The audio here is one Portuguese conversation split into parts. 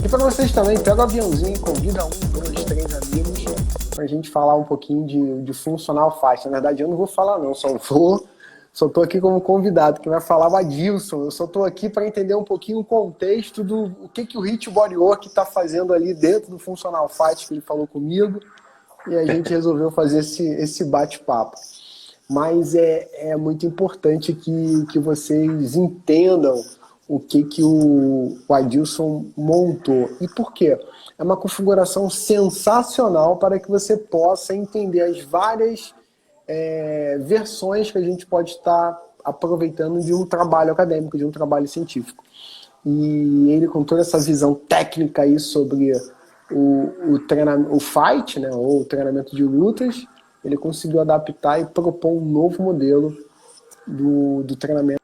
E para vocês também, pega o aviãozinho, convida um, dois, três amigos para a gente falar um pouquinho de funcional fast. Na verdade, eu não vou falar não, só estou aqui como convidado, que vai falar o Adilson. Eu só estou aqui para entender um pouquinho o contexto do o que o Hit Bodywork está fazendo ali dentro do funcional fast que ele falou comigo, e a gente resolveu fazer esse bate-papo. Mas é muito importante que vocês entendam o que o Adilson montou. E por quê? É uma configuração sensacional para que você possa entender as várias versões que a gente pode estar aproveitando de um trabalho acadêmico, de um trabalho científico. E ele, com toda essa visão técnica aí sobre o fight, né, ou o treinamento de lutas, ele conseguiu adaptar e propor um novo modelo do treinamento.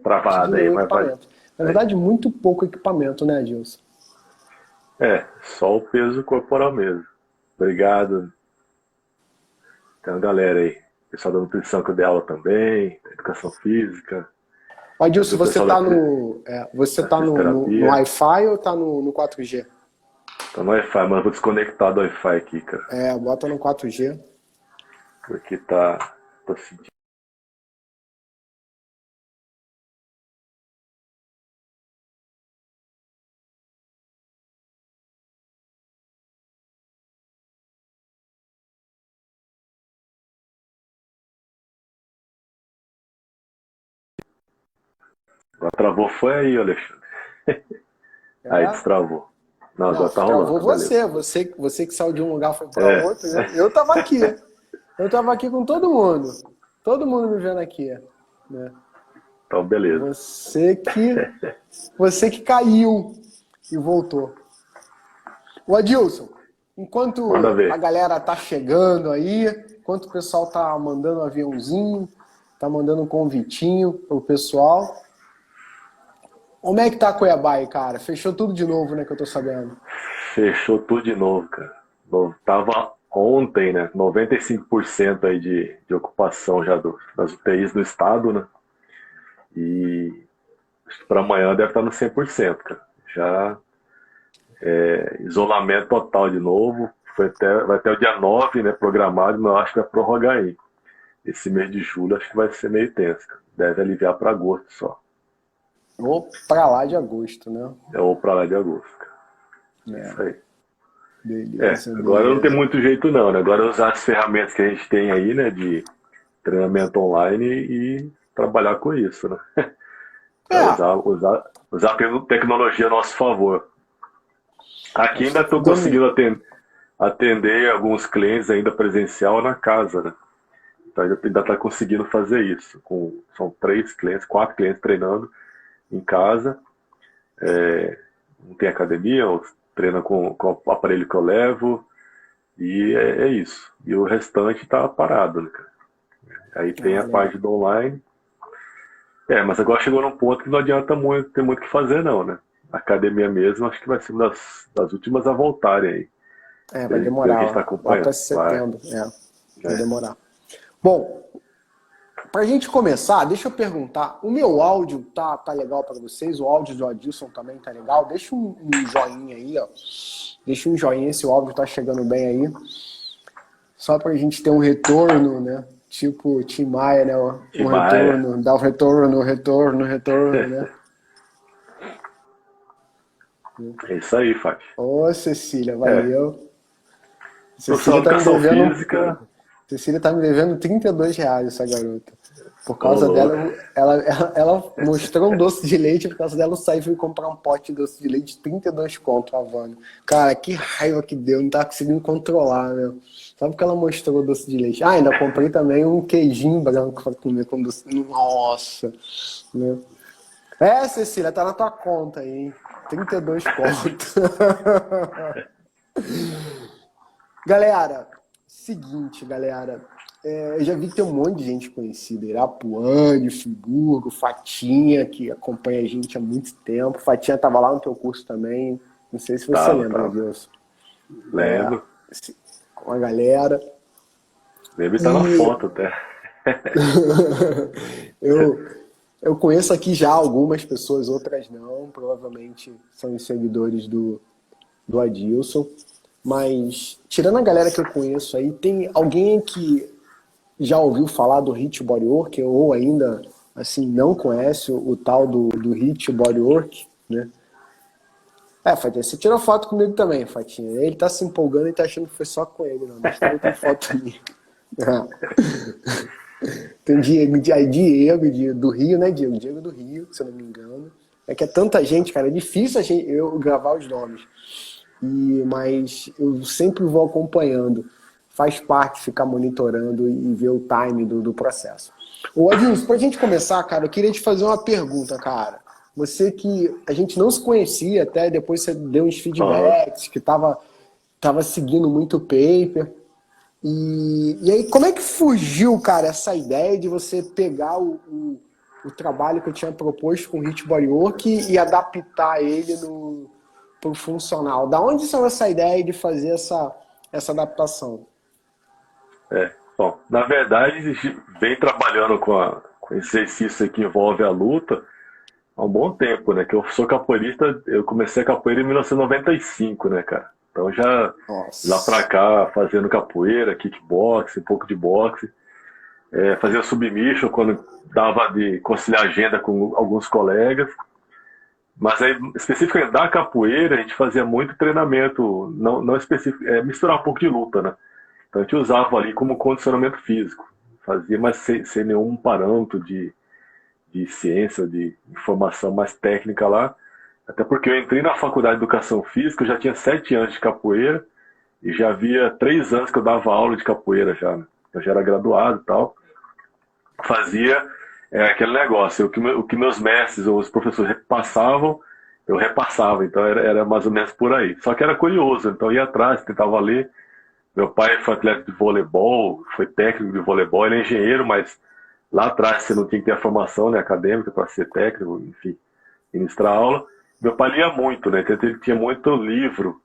Travada aí, mas vai. Na verdade, muito pouco equipamento, né, Adilson? Só o peso corporal mesmo. Obrigado. Tem uma galera aí. Pessoal da nutrição que eu dei aula também, educação física. Adilson, você tá no Wi-Fi ou tá no 4G? Tô no Wi-Fi, mas eu vou desconectar do Wi-Fi aqui, cara. Bota no 4G. Porque tô sentindo. Agora travou, foi aí, Alexandre. Aí destravou. Não, agora tá rolando. Travou você que saiu de um lugar e foi para outro. Eu tava aqui. Eu tava aqui com todo mundo. Todo mundo me vendo aqui. Né? Então, beleza. Você que caiu e voltou. O Adilson, enquanto a galera tá chegando aí, enquanto o pessoal tá mandando um aviãozinho, tá mandando um convitinho pro pessoal, como é que tá a Cuiabá aí, cara? Fechou tudo de novo, né, que eu tô sabendo. Fechou tudo de novo, cara. Tava ontem, né, 95% aí de ocupação já das UTIs do estado, né? E acho que para amanhã deve estar no 100%, cara. Já isolamento total de novo. Vai até o dia 9, né, programado, mas eu acho que vai prorrogar aí. Esse mês de julho acho que vai ser meio tenso, cara. Deve aliviar para agosto só. Ou pra lá de agosto, né? Ou pra lá de agosto, cara. Isso aí. Beleza, agora não tem muito jeito não, né? Agora é usar as ferramentas que a gente tem aí, né, de treinamento online e trabalhar com isso, né? Usar a tecnologia a nosso favor. Aqui ainda estou conseguindo atender alguns clientes ainda presencial na casa, né? Então ainda está conseguindo fazer isso. São 4 clientes treinando em casa. Não tem academia, treina com o aparelho que eu levo. E é isso. E o restante está parado, né, cara? Aí tem a parte do online. Mas agora chegou num ponto que não adianta ter muito o que fazer, não, né? A academia mesmo, acho que vai ser uma das últimas a voltarem aí. Vai demorar. Tá lá para setembro. Vai demorar. Bom, pra gente começar, deixa eu perguntar. O meu áudio tá legal para vocês? O áudio do Adilson também tá legal? Deixa um joinha aí, ó. Deixa um joinha se o áudio tá chegando bem aí. Só pra gente ter um retorno, né? Tipo Tim Maia, né? Retorno, dá o retorno, né? É isso aí, Fábio. Ô, Cecília, valeu. Cecília tá me devendo... Cecília tá me devendo R$32, essa garota. Por causa dela, ela mostrou um doce de leite, por causa dela eu saí e fui comprar um pote de doce de leite de 32 conto, a Vânia. Cara, que raiva que deu, não tava conseguindo controlar, né? Só porque ela mostrou o doce de leite. Ainda comprei também um queijinho branco pra comer com doce. Nossa! Né? Cecília, tá na tua conta aí, hein? 32 conto. Galera, seguinte, galera. Eu já vi que tem um monte de gente conhecida. Irapuane, Friburgo, Fatinha, que acompanha a gente há muito tempo. Fatinha estava lá no teu curso também. Não sei se você lembra disso. Lembro. Com a galera. Lembro, tá na foto até. Eu, eu conheço aqui já algumas pessoas, outras não, provavelmente são os seguidores do Adilson. Mas, tirando a galera que eu conheço aí, tem alguém que já ouviu falar do Hit Bodywork ou ainda, assim, não conhece o tal do Hit Bodywork, né? Fatinha, você tirou foto comigo também, Fatinha. Ele tá se empolgando e tá achando que foi só com ele, não. Mas também tem foto minha. Tem do Rio, né, Diego? Diego do Rio, se eu não me engano. É que é tanta gente, cara. É difícil eu gravar os nomes. Mas eu sempre vou acompanhando. Faz parte ficar monitorando e ver o time do processo. Ô, Adilson, pra gente começar, cara, eu queria te fazer uma pergunta, cara. Você que a gente não se conhecia até, depois você deu uns Aham. feedbacks, que tava seguindo muito o paper. E aí, como é que fugiu, cara, essa ideia de você pegar o trabalho que eu tinha proposto com o Hit Bodywork e adaptar ele pro funcional? Da onde saiu essa ideia de fazer essa adaptação? Bom, na verdade, a gente vem trabalhando com exercício que envolve a luta há um bom tempo, né? Que eu sou capoeirista, eu comecei a capoeira em 1995, né, cara? Então já lá pra Nossa. cá, fazendo capoeira, kickboxing, um pouco de boxe, fazia submission quando dava de conciliar agenda com alguns colegas. Mas aí, especificamente da capoeira, a gente fazia muito treinamento, não específico, misturar um pouco de luta, né? Então a gente usava ali como condicionamento físico. Fazia, mas sem nenhum parâmetro de ciência, de informação mais técnica lá. Até porque eu entrei na faculdade de educação física, eu já tinha 7 anos de capoeira e já havia 3 anos que eu dava aula de capoeira já, né? Eu já era graduado e tal. Fazia aquele negócio, o que meus mestres ou os professores repassavam, eu repassava, então era mais ou menos por aí. Só que era curioso, então eu ia atrás, tentava ler. Meu pai foi atleta de voleibol, foi técnico de voleibol, ele é engenheiro, mas lá atrás você não tinha que ter a formação, né, acadêmica para ser técnico, enfim, ministrar aula. Meu pai lia muito, né? Então ele tinha muito livro,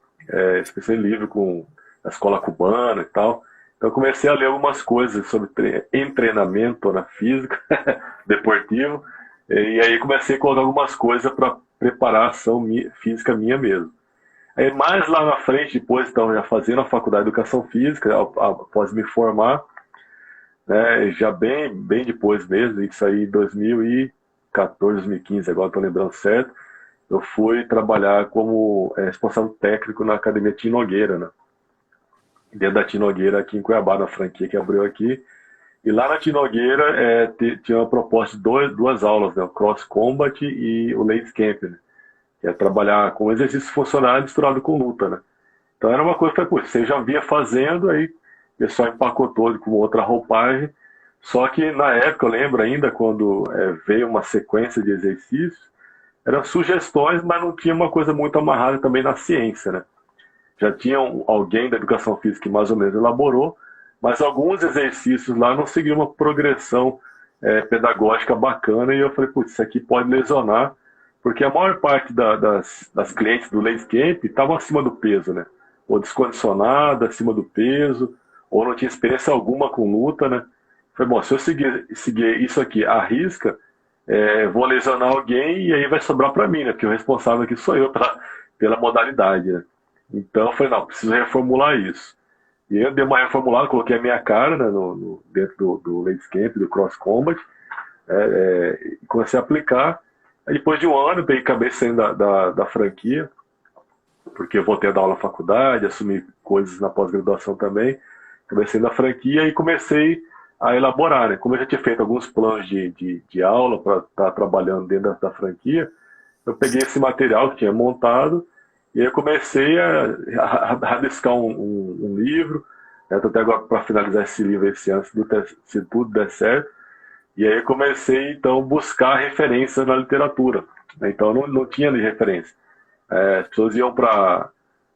especialmente livro com a escola cubana e tal. Então eu comecei a ler algumas coisas sobre treinamento na física, deportivo, e aí comecei a colocar algumas coisas para preparação física minha mesmo. Aí mais lá na frente, depois então já fazendo a faculdade de educação física, após me formar, né, já bem depois mesmo, isso aí em 2014, 2015, agora estou lembrando certo, eu fui trabalhar como responsável técnico na Academia Tim Nogueira, né? Dentro da Tim Nogueira aqui em Cuiabá, na franquia que abriu aqui. E lá na Tim Nogueira tinha uma proposta de duas aulas, né? O Cross Combat e o Ladies Camp, né? Que é trabalhar com exercício funcional misturado com luta, né? Então era uma coisa que você já vinha fazendo, aí o pessoal empacotou com outra roupagem. Só que na época, eu lembro ainda, quando veio uma sequência de exercícios, eram sugestões, mas não tinha uma coisa muito amarrada também na ciência, né? Já tinha alguém da educação física que mais ou menos elaborou, mas alguns exercícios lá não seguiam uma progressão pedagógica bacana, e eu falei, putz, isso aqui pode lesionar, porque a maior parte das clientes do Ladies Camp estavam acima do peso, né? Ou descondicionada, acima do peso, ou não tinha experiência alguma com luta, né? Falei, bom, se eu seguir isso aqui à risca, vou lesionar alguém e aí vai sobrar para mim, né? Porque o responsável aqui sou eu pela modalidade, né? Então eu falei, não, preciso reformular isso. E aí eu dei uma reformulada, coloquei a minha cara, né, dentro do Ladies Camp, do Cross Combat, e comecei a aplicar. Aí depois de um ano, eu acabei saindo da franquia, porque eu voltei a dar aula na faculdade, assumi coisas na pós-graduação também, acabei saindo da franquia e comecei a elaborar, né? Como eu já tinha feito alguns planos de aula para estar trabalhando dentro da franquia, eu peguei esse material que tinha montado e aí eu comecei a rabiscar um livro. Estou até agora para finalizar esse livro esse ano, se tudo der certo. E aí eu comecei, então, a buscar referências na literatura. Então, não tinha ali referência. As pessoas iam para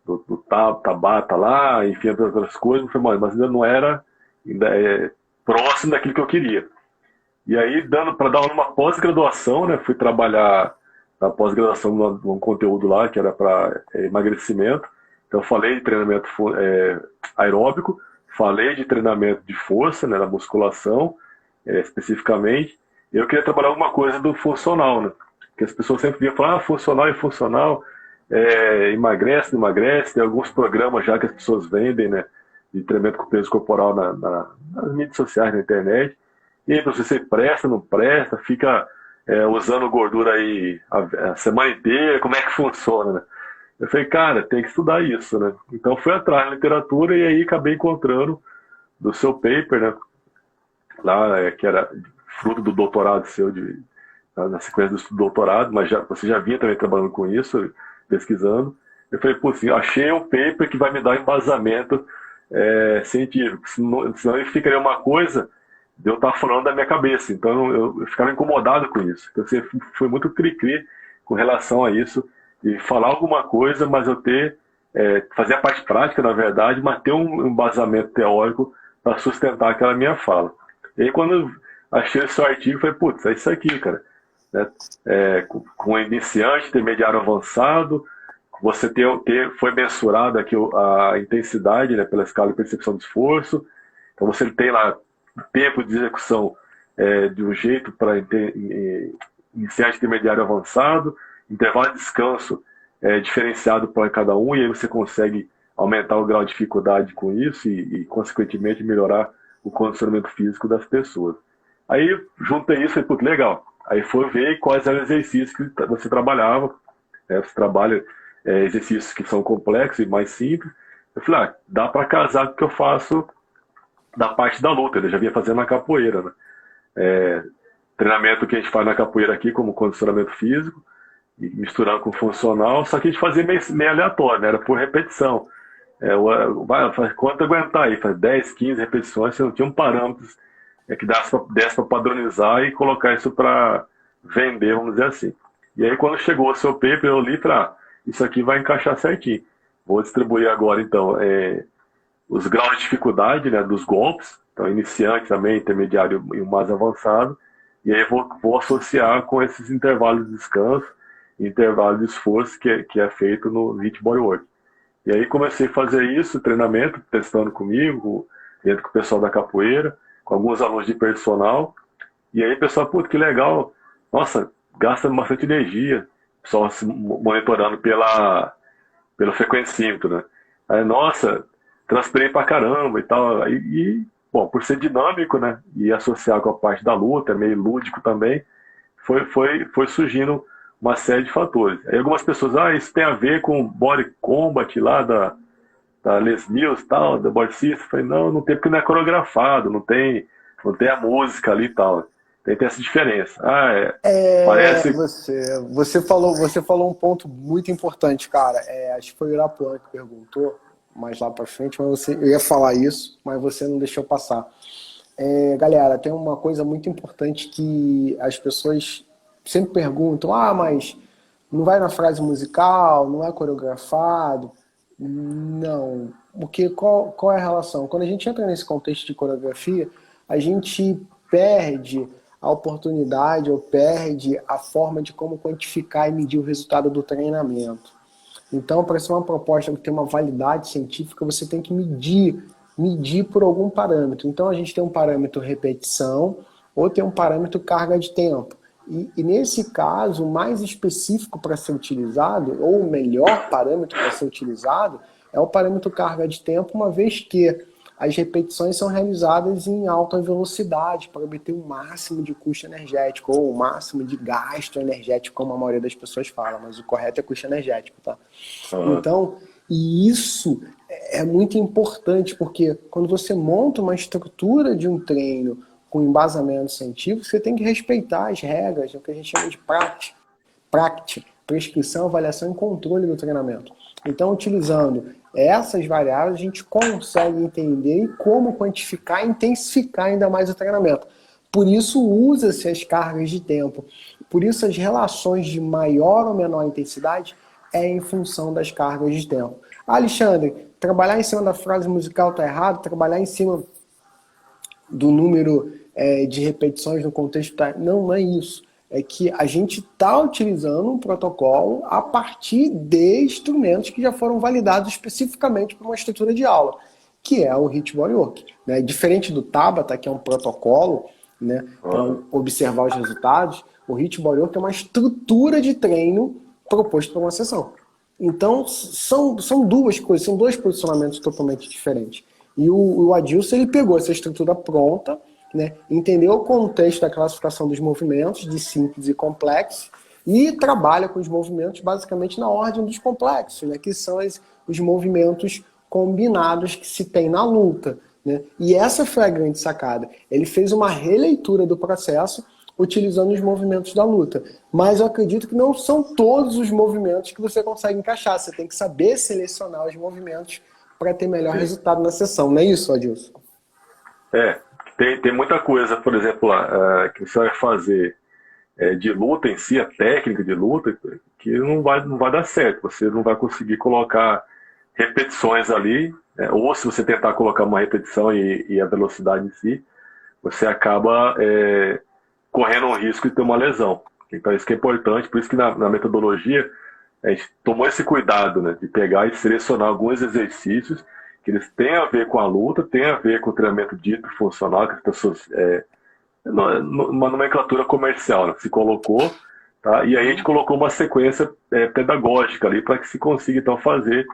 do Tabata lá, enfim, outras coisas, eu falei, mas ainda não era próximo daquilo que eu queria. E aí, para dar uma pós-graduação, né, fui trabalhar na pós-graduação num conteúdo lá que era para emagrecimento. Então, falei de treinamento aeróbico, falei de treinamento de força, né, na musculação, especificamente. Eu queria trabalhar alguma coisa do funcional, né? Porque as pessoas sempre vinham falar, funcional e funcional, emagrece, não emagrece. Tem alguns programas já que as pessoas vendem, né? De treinamento com peso corporal nas mídias sociais, na internet. E aí, você presta, não presta, fica usando gordura aí a semana inteira, como é que funciona, né? Eu falei, cara, tem que estudar isso, né? Então fui atrás da literatura e aí acabei encontrando do seu paper, né? Lá, que era fruto do doutorado seu, na sequência do doutorado, mas você já vinha também trabalhando com isso, pesquisando. Eu falei, putz, achei um paper que vai me dar embasamento científico, senão ele ficaria uma coisa de eu estar falando da minha cabeça. Então eu ficava incomodado com isso. Então, assim, foi muito cri-cri com relação a isso, de falar alguma coisa, mas eu fazer a parte prática, na verdade, mas ter um embasamento teórico para sustentar aquela minha fala. E aí, quando eu achei esse artigo, eu falei, putz, é isso aqui, cara. Né? Com iniciante, intermediário avançado, você foi mensurado aqui a intensidade, né, pela escala de percepção de esforço. Então, você tem lá tempo de execução de um jeito para iniciante, intermediário avançado, intervalo de descanso diferenciado para cada um, e aí você consegue aumentar o grau de dificuldade com isso e consequentemente, melhorar o condicionamento físico das pessoas. Aí, juntei isso e falei, putz, legal. Aí foi ver quais eram os exercícios que você trabalhava. Você trabalha exercícios que são complexos e mais simples. Eu falei, dá para casar com o que eu faço da parte da luta. Eu já vinha fazendo na capoeira, né? Treinamento que a gente faz na capoeira aqui, como condicionamento físico, e misturando com funcional, só que a gente fazia meio aleatório, né? Era por repetição. Quanto aguentar aí? Faz 10, 15 repetições, você não tinha um parâmetro que desse para padronizar e colocar isso para vender, vamos dizer assim. E aí, quando chegou o seu paper, eu li e falei, isso aqui vai encaixar certinho. Vou distribuir agora, então, os graus de dificuldade, né, dos golpes, então iniciante também, intermediário e o mais avançado, e aí vou associar com esses intervalos de descanso, intervalo de esforço que é feito no HIIT Bodywork. E aí comecei a fazer isso, treinamento, testando comigo, dentro com o pessoal da capoeira, com alguns alunos de personal, e aí o pessoal, puta, que legal, nossa, gasta bastante energia, só se monitorando pelo frequencímetro, né? Aí, nossa, transpirei pra caramba e tal. Bom, por ser dinâmico, né? E associar com a parte da luta, meio lúdico também, foi surgindo uma série de fatores. Aí algumas pessoas, isso tem a ver com Body Combat lá da Les Mills, tal, da Body System. Eu falei, não tem, porque não é coreografado, não tem a música ali e tal. Tem essa diferença. Parece... Você falou um ponto muito importante, cara. Acho que foi o Irapuã que perguntou mais lá pra frente, mas eu ia falar isso, mas você não deixou passar. Galera, tem uma coisa muito importante que as pessoas sempre perguntam, mas não vai na frase musical, não é coreografado? Não. Porque qual é a relação? Quando a gente entra nesse contexto de coreografia, a gente perde a oportunidade ou perde a forma de como quantificar e medir o resultado do treinamento. Então, para ser uma proposta que tem uma validade científica, você tem que medir por algum parâmetro. Então, a gente tem um parâmetro repetição ou tem um parâmetro carga de tempo. E nesse caso, o mais específico para ser utilizado, ou o melhor parâmetro para ser utilizado, é o parâmetro carga de tempo, uma vez que as repetições são realizadas em alta velocidade para obter o máximo de custo energético ou o máximo de gasto energético, como a maioria das pessoas fala, mas o correto é custo energético, tá? Então, e isso é muito importante, porque quando você monta uma estrutura de um treino com embasamento científico, você tem que respeitar as regras, o que a gente chama de prática, prescrição, avaliação e controle do treinamento. Então, utilizando essas variáveis, a gente consegue entender como quantificar e intensificar ainda mais o treinamento. Por isso, usa-se as cargas de tempo. Por isso, as relações de maior ou menor intensidade em função das cargas de tempo. Alexandre, trabalhar em cima da frase musical está errado? Trabalhar em cima do número de repetições no contexto tá... Não é isso. É que a gente está utilizando um protocolo a partir de instrumentos que já foram validados especificamente para uma estrutura de aula, que é o HIIT Bodywork, né? Diferente do Tabata, que é um protocolo né, para observar os resultados, o HIIT Body Work é uma estrutura de treino proposto para uma sessão. Então, são duas coisas, são dois posicionamentos totalmente diferentes. E o Adilson, ele pegou essa estrutura pronta, né, entendeu o contexto da classificação dos movimentos, de simples e complexos, e trabalha com os movimentos basicamente na ordem dos complexos, né, que são os movimentos combinados que se tem na luta, né? E essa foi a grande sacada. Ele fez uma releitura do processo utilizando os movimentos da luta. Mas eu acredito que não são todos os movimentos que você consegue encaixar. Você tem que saber selecionar os movimentos para ter melhor resultado na sessão. Não é isso, Adilson? Tem muita coisa, por exemplo, que você vai fazer de luta em si, a técnica de luta, que não vai dar certo. Você não vai conseguir colocar repetições ali, ou se você tentar colocar uma repetição e a velocidade em si, você acaba correndo o risco de ter uma lesão. Então isso que é importante, por isso que na metodologia a gente tomou esse cuidado, né, de pegar e selecionar alguns exercícios que eles têm a ver com a luta, têm a ver com o treinamento dito funcional, que as pessoas, uma nomenclatura comercial, né, se colocou, tá? E aí a gente colocou uma sequência pedagógica ali para que se consiga então fazer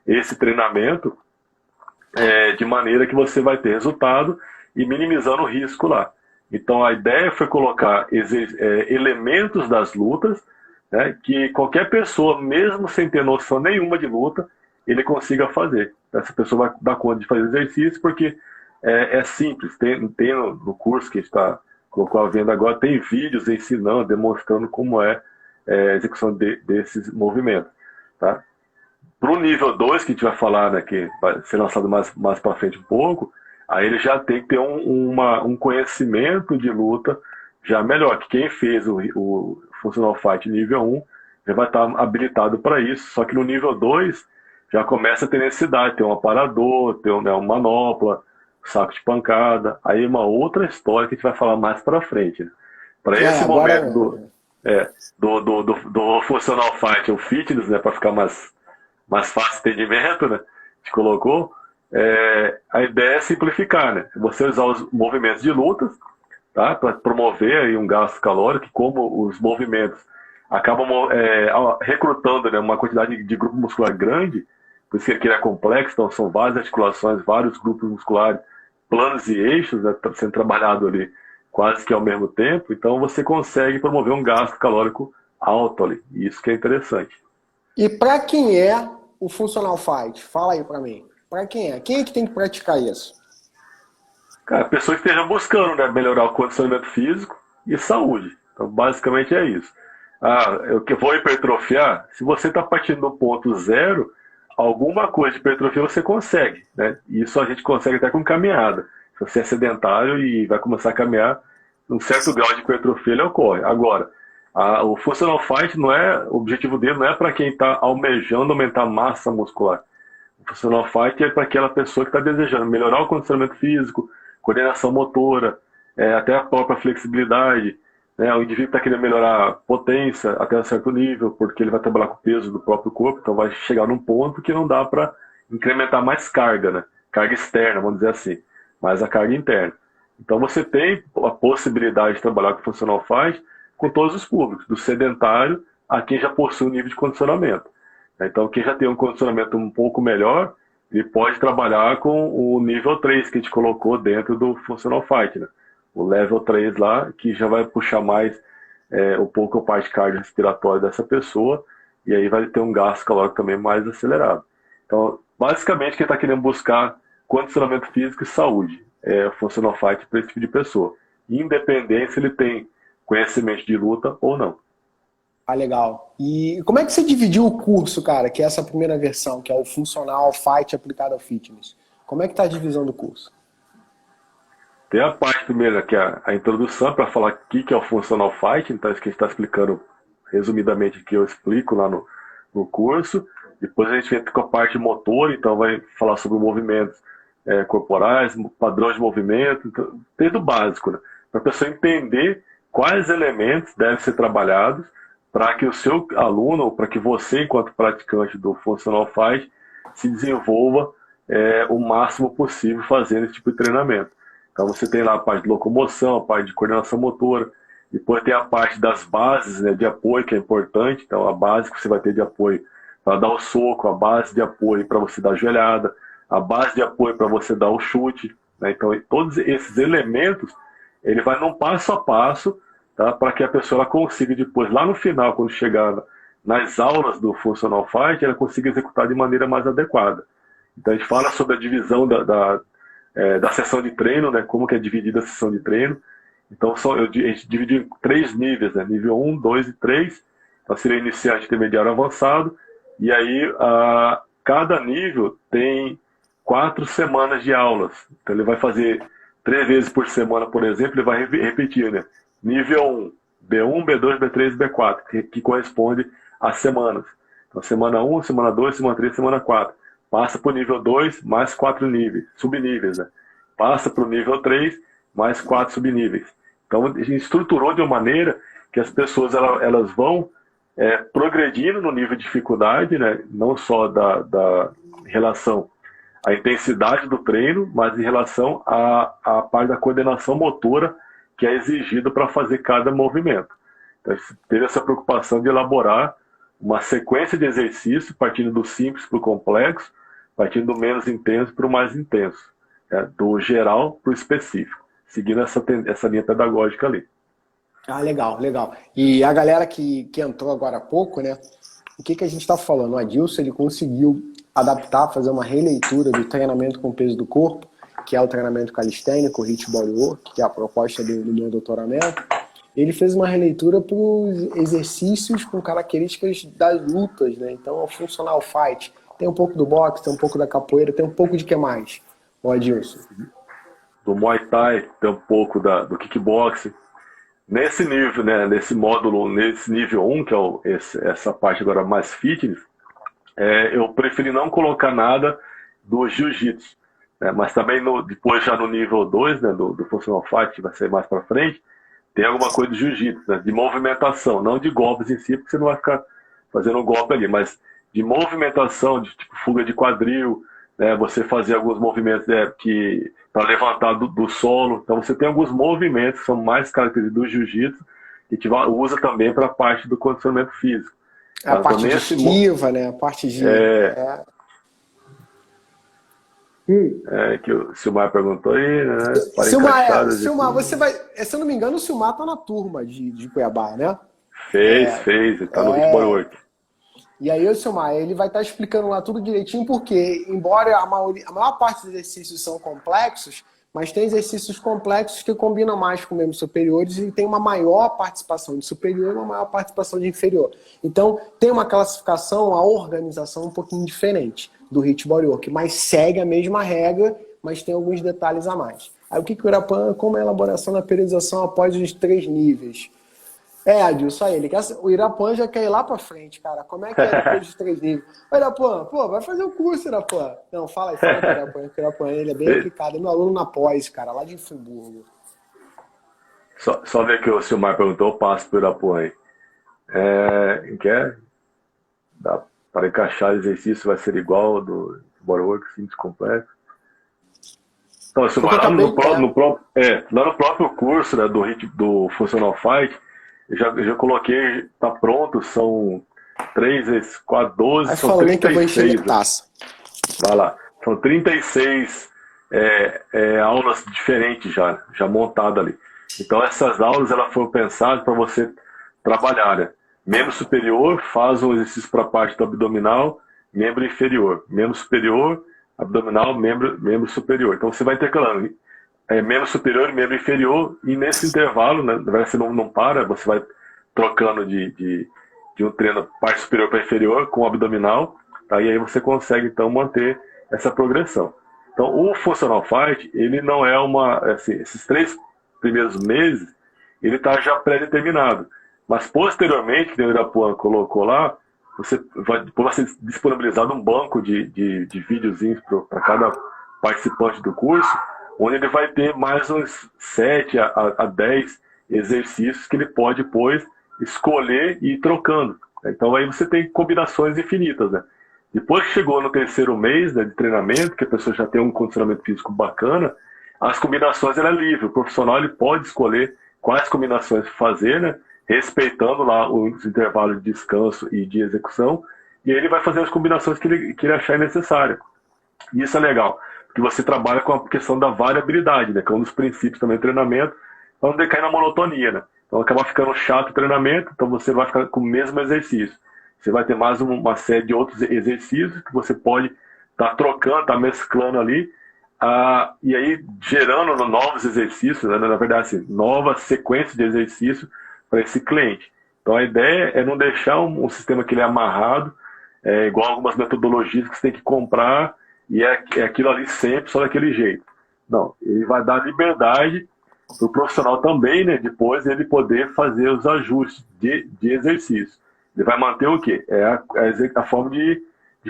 esse treinamento de maneira que você vai ter resultado e minimizando o risco lá. Então a ideia foi colocar elementos das lutas, né, que qualquer pessoa, mesmo sem ter noção nenhuma de luta, ele consiga fazer. Essa pessoa vai dar conta de fazer exercício porque é simples. Tem no curso que a gente está colocou a venda agora, tem vídeos ensinando, demonstrando como é a execução desses movimentos. Tá? Para o nível 2, que a gente vai falar, né, que vai ser lançado mais para frente um pouco, aí ele já tem que ter um conhecimento de luta já melhor, que quem fez o Functional Fight nível 1 já vai estar habilitado para isso, só que no nível 2 já começa a ter necessidade, tem um aparador, tem uma manopla, saco de pancada, aí uma outra história que a gente vai falar mais para frente. Né? Para esse momento do Functional Fight, o fitness, né, para ficar mais fácil de entendimento, né? A gente colocou. A ideia é simplificar, né? Você usar os movimentos de lutas, tá? Para promover aí um gasto calórico, que como os movimentos acabam recrutando, né, uma quantidade de grupo muscular grande, por isso que ele é complexo, então são várias articulações, vários grupos musculares, planos e eixos, né, sendo trabalhado ali quase que ao mesmo tempo, então você consegue promover um gasto calórico alto ali, e isso que é interessante. E para quem é o Functional Fight? Fala aí para mim. Para quem é? Quem é que tem que praticar isso? Cara, pessoas que estejam buscando, né, melhorar o condicionamento físico e saúde. Então, basicamente é isso. Eu que vou hipertrofiar, se você está partindo do ponto zero, alguma coisa de hipertrofia você consegue, né? Isso a gente consegue até com caminhada. Se você é sedentário e vai começar a caminhar, um certo grau de hipertrofia ele ocorre. Agora, o Functional Fight o objetivo dele não é para quem está almejando aumentar a massa muscular. O Functional Fight é para aquela pessoa que está desejando melhorar o condicionamento físico, coordenação motora, até a própria flexibilidade. Né? O indivíduo está querendo melhorar a potência até um certo nível, porque ele vai trabalhar com o peso do próprio corpo, então vai chegar num ponto que não dá para incrementar mais carga, né? Carga externa, vamos dizer assim, mas a carga interna. Então você tem a possibilidade de trabalhar com o Functional Fight com todos os públicos, do sedentário a quem já possui um nível de condicionamento. Então quem já tem um condicionamento um pouco melhor, ele pode trabalhar com o nível 3 que a gente colocou dentro do Functional Fight, né? O level 3 lá, que já vai puxar mais um pouco a parte cardiorrespiratória dessa pessoa, e aí vai ter um gasto calórico também mais acelerado. Então, basicamente, quem está querendo buscar condicionamento físico e saúde é o Functional Fight para esse tipo de pessoa. Independente se ele tem conhecimento de luta ou não. Legal. E como é que você dividiu o curso, cara, que é essa primeira versão, que é o Functional Fight aplicado ao fitness? Como é que está a divisão do curso? Tem a parte primeira, que é a introdução, para falar o que é o Functional Fight, então isso que a gente está explicando resumidamente, que eu explico lá no curso. Depois a gente entra com a parte motor, então vai falar sobre movimentos corporais, padrões de movimento, então, desde o básico, né? Para a pessoa entender quais elementos devem ser trabalhados para que o seu aluno, ou para que você, enquanto praticante do Functional Fight, se desenvolva o máximo possível fazendo esse tipo de treinamento. Então você tem lá a parte de locomoção, a parte de coordenação motora, depois tem a parte das bases, né, de apoio, que é importante. Então a base que você vai ter de apoio para dar o soco, a base de apoio para você dar a joelhada, a base de apoio para você dar o chute, né? Então todos esses elementos, ele vai num passo a passo, tá, para que a pessoa ela consiga depois, lá no final, quando chegar nas aulas do Functional Fight, ela consiga executar de maneira mais adequada. Então a gente fala sobre a divisão da sessão de treino, né? Como que é dividida a sessão de treino. Então a gente divide em 3 níveis, né? Nível 1, 2 e 3. Então seria iniciante, intermediário, avançado. E aí cada nível tem 4 semanas de aulas. Então ele vai fazer 3 vezes por semana, por exemplo, ele vai repetir, né? Nível 1, B1, B2, B3 e B4, que corresponde às semanas. Então semana 1, semana 2, semana 3, semana 4. Passa para o nível 2, mais 4 níveis, subníveis, né? Passa para o nível 3, mais 4 subníveis. Então, a gente estruturou de uma maneira que as pessoas elas vão progredindo no nível de dificuldade, né? Não só da relação à intensidade do treino, mas em relação à parte da coordenação motora que é exigido para fazer cada movimento. Então, a gente teve essa preocupação de elaborar uma sequência de exercícios, partindo do simples para o complexo, partindo do menos intenso para o mais intenso, né? Do geral para o específico, seguindo essa linha pedagógica ali. Ah, legal, legal. E a galera que entrou agora há pouco, né? O que a gente está falando? O Adilson, ele conseguiu adaptar, fazer uma releitura do treinamento com peso do corpo, que é o treinamento calistênico, o HIIT Bodywork, que é a proposta do meu doutoramento. Ele fez uma releitura para os exercícios com características das lutas, né? Então, o Functional Fight tem um pouco do boxe, tem um pouco da capoeira, tem um pouco de que mais, o Adilson? Do Muay Thai, tem um pouco do kickboxing. Nesse nível, né, nesse módulo, nesse nível 1, que é essa parte agora mais fitness, eu preferi não colocar nada do jiu-jitsu, né, mas também depois já no nível 2, né, do Functional Fight, que vai ser mais para frente, tem alguma coisa de jiu-jitsu, né, de movimentação, não de golpes em si, porque você não vai ficar fazendo um golpe ali, mas de movimentação, de tipo fuga de quadril, né, você fazer alguns movimentos para levantar do solo. Então você tem alguns movimentos que são mais característicos do jiu-jitsu que a gente usa também para a parte do condicionamento físico. A parte de esquiva, né? A parte de... que o Silmar perguntou aí, né? Silmar, você vai... Se eu não me engano, o Silmar tá na turma de Cuiabá, né? Fez, ele tá no HIIT Bodywork. E aí o Silmar, ele vai estar explicando lá tudo direitinho, porque embora a maior parte dos exercícios são complexos, mas tem exercícios complexos que combinam mais com membros superiores e tem uma maior participação de superior e uma maior participação de inferior. Então, tem uma classificação, a organização um pouquinho diferente do HIIT Bodywork, mas segue a mesma regra, mas tem alguns detalhes a mais. Aí o que o Irapan, como é a elaboração da periodização após os 3 níveis? Adilson, o Irapan já quer ir lá pra frente, cara. Como é que é depois dos 3 níveis? Ô, Irapan, vai fazer o curso, Irapan. Não, fala com o Irapan, que o Irapan, ele é bem aplicado. É meu aluno na pós, cara, lá de Friburgo. Só ver que o Silmar perguntou, eu passo pro Irapan aí. Para encaixar o exercício vai ser igual ao do Bodywork, simples, complexo. Então, Silmar, lá no próprio curso, né, do Functional Fight, eu já coloquei, tá pronto, são 3 vezes 4, 12, são 36. Vai lá, são 36 aulas diferentes já montadas ali. Então essas aulas elas foram pensadas para você trabalhar, né? Membro superior faz um exercício para a parte do abdominal, membro inferior. Membro superior, abdominal, membro superior. Então você vai intercalando membro superior e membro inferior, e nesse intervalo, né, você não para, você vai trocando de um treino parte superior para inferior com o abdominal, tá? E aí você consegue então manter essa progressão. Então o Functional Fight, ele não é esses 3 primeiros meses, ele está já pré-determinado, mas posteriormente, que o Irapuã colocou lá, você vai ser disponibilizado um banco de videozinhos para cada participante do curso, onde ele vai ter mais uns 7 a 10 exercícios que ele pode depois escolher e ir trocando. Então aí você tem combinações infinitas, né? Depois que chegou no 3º mês, né, de treinamento, que a pessoa já tem um condicionamento físico bacana, as combinações ela é livre, o profissional ele pode escolher quais combinações fazer, né? Respeitando lá os intervalos de descanso e de execução, e ele vai fazer as combinações que ele achar necessário. E isso é legal, porque você trabalha com a questão da variabilidade, né? Que é um dos princípios também do treinamento, para não decair na monotonia, né? Então acaba ficando chato o treinamento, então você vai ficar com o mesmo exercício. Você vai ter mais uma série de outros exercícios que você pode estar trocando, estar mesclando ali, e aí gerando novos exercícios, né? Na verdade, assim, novas sequências de exercícios para esse cliente. Então a ideia é não deixar um sistema que ele é amarrado, igual algumas metodologias que você tem que comprar e é aquilo ali sempre, só daquele jeito. Não, ele vai dar liberdade para o profissional também, né, depois ele poder fazer os ajustes de exercício. Ele vai manter o quê? A forma de